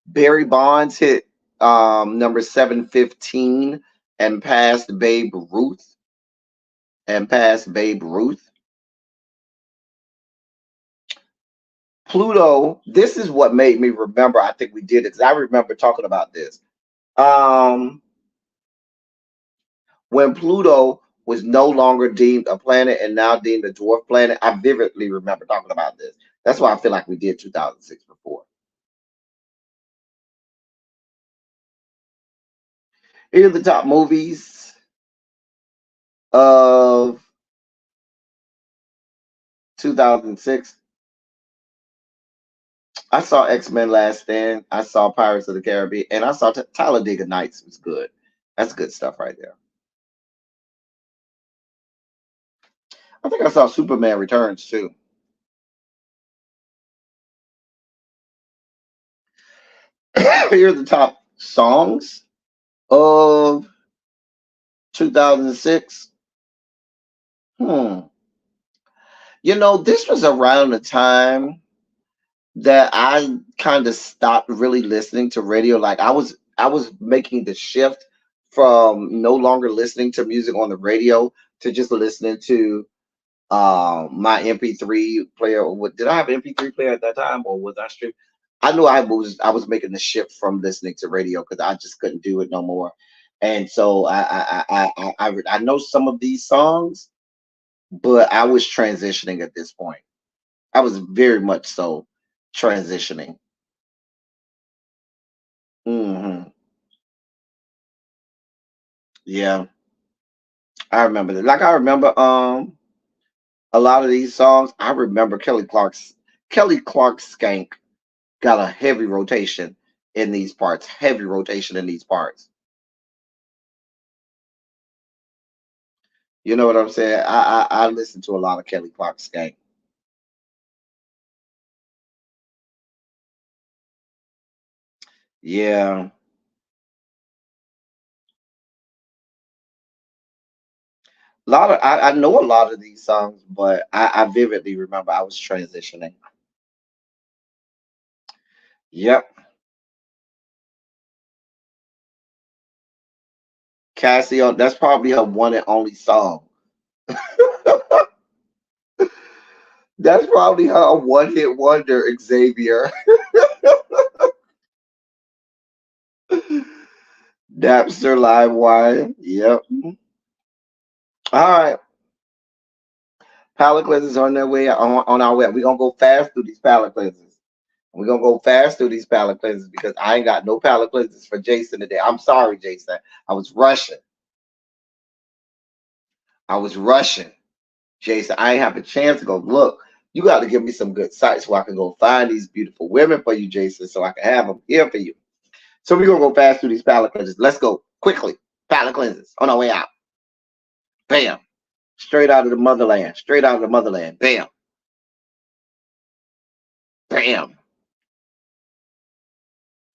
Barry Bonds hit number 715 and passed Babe Ruth and passed Babe Ruth. Pluto, this is what made me remember. I think we did it 'cause I remember talking about this. Um, when Pluto was no longer deemed a planet and now deemed a dwarf planet, I vividly remember talking about this. That's why I feel like we did 2006 before. Here are the top movies of 2006. I saw X-Men Last Stand. I saw Pirates of the Caribbean, and I saw Talladega Nights was good. That's good stuff right there. I think I saw Superman Returns too. Here are the top songs of 2006. Hmm. You know, this was around the time that I kind of stopped really listening to radio. Like I was making the shift from no longer listening to music on the radio to just listening to my MP3 player. Did I have an MP3 player at that time or was I stream? I knew I was making the shift from listening to radio because I just couldn't do it no more. And so I know some of these songs, but I was transitioning at this point. I was very much so transitioning. Hmm. Yeah, I remember that. Like I remember a lot of these songs. I remember Kelly Clark's Skank got a heavy rotation in these parts. Heavy rotation in these parts. You know what I'm saying? I listen to a lot of Kelly Clark's Skank. Yeah. I know a lot of these songs, but I vividly remember I was transitioning. Yep. Cassie, that's probably her one and only song. That's probably her one hit wonder, Xavier. Napster Live Wire. Yep. All right. Palette cleansers on their way on our way. We're gonna go fast through these palette cleansers. We're gonna go fast through these palette cleansers because I ain't got no palette cleansers for Jason today. I'm sorry, Jason. I was rushing. I was rushing. Jason, I ain't have a chance to go look. You got to give me some good sites where I can go find these beautiful women for you, Jason, so I can have them here for you. So we're gonna go fast through these palette cleansers. Let's go quickly. Palette cleansers on our way out. Bam. Straight out of the motherland. Straight out of the motherland. Bam. Bam.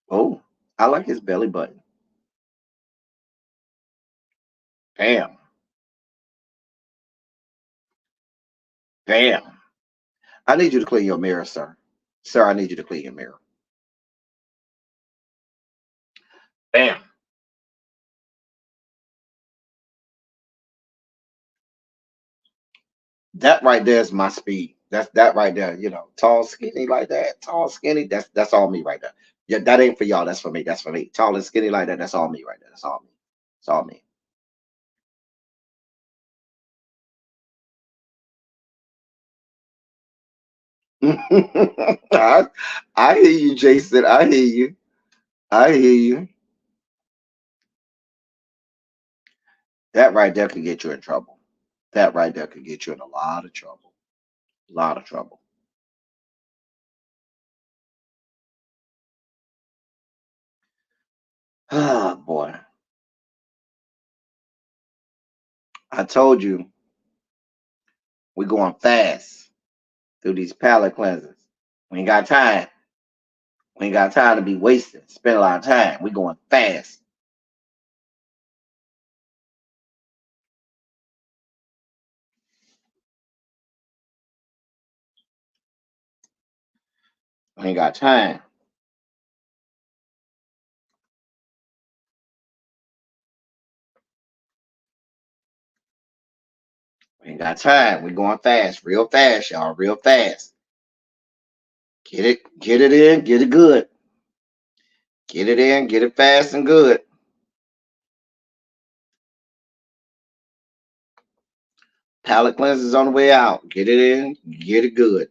Oh, I like his belly button. Bam. Bam. I need you to clean your mirror, sir. Sir, I need you to clean your mirror. Bam. That right there is my speed. That's that right there. Tall, skinny like that. Tall, skinny. That's all me right there. Yeah, that ain't for y'all. That's for me. That's for me. Tall and skinny like that. That's all me right there. That's all me. That's all me. I, I hear you, Jason. I hear you. I hear you. That right there could get you in trouble. That right there could get you in a lot of trouble. A lot of trouble. Ah, boy. I told you we're going fast through these palate cleansers. We ain't got time. We ain't got time to be wasted. Spend a lot of time. We're going fast. We ain't got time. We ain't got time. We're going fast, real fast, y'all, real fast. Get it in, get it good. Get it in, get it fast and good. Palate cleansers on the way out. Get it in, get it good.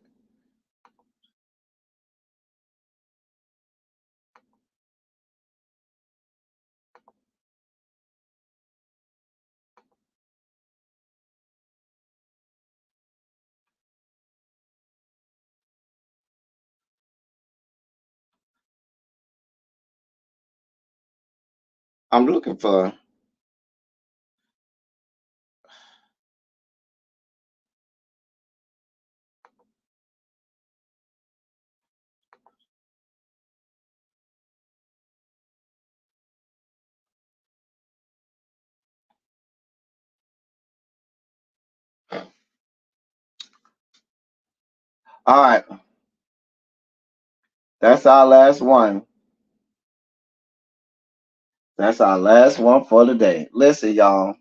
I'm looking for. All right, that's our last one. That's our last one for the day. Listen, y'all.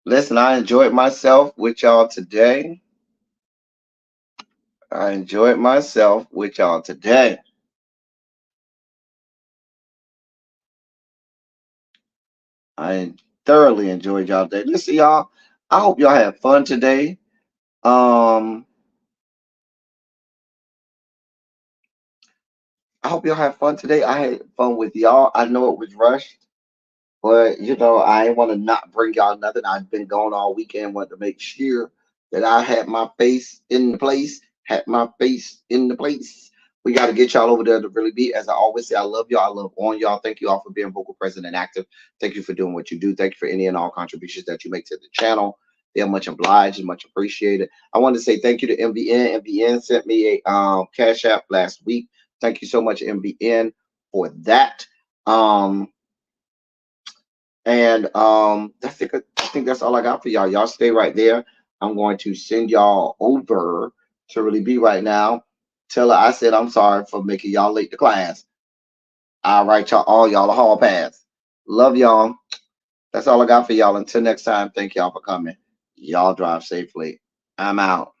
Listen, I enjoyed myself with y'all today. I enjoyed myself with y'all today. I thoroughly enjoyed y'all today. Listen, y'all. I hope y'all had fun today. Um, I hope y'all had fun today. I had fun with y'all. I know it was rushed. But you know, I ain't want to not bring y'all nothing. I've been gone all weekend, wanted to make sure that I had my face in the place, had my face in the place. We got to get y'all over there to really be. As I always say, I love y'all. I love on y'all. Thank you all for being vocal, present, and active. Thank you for doing what you do. Thank you for any and all contributions that you make to the channel. They are much obliged and much appreciated. I want to say thank you to MBN. MBN sent me a Cash App last week. Thank you so much, MBN, for that. And I think that's all I got for y'all. Y'all stay right there. I'm going to send y'all over to really be right now. Tell her I said I'm sorry for making y'all late to class. I'll write y'all all y'all a hall pass. Love y'all. That's all I got for y'all. Until next time, thank y'all for coming. Y'all drive safely. I'm out.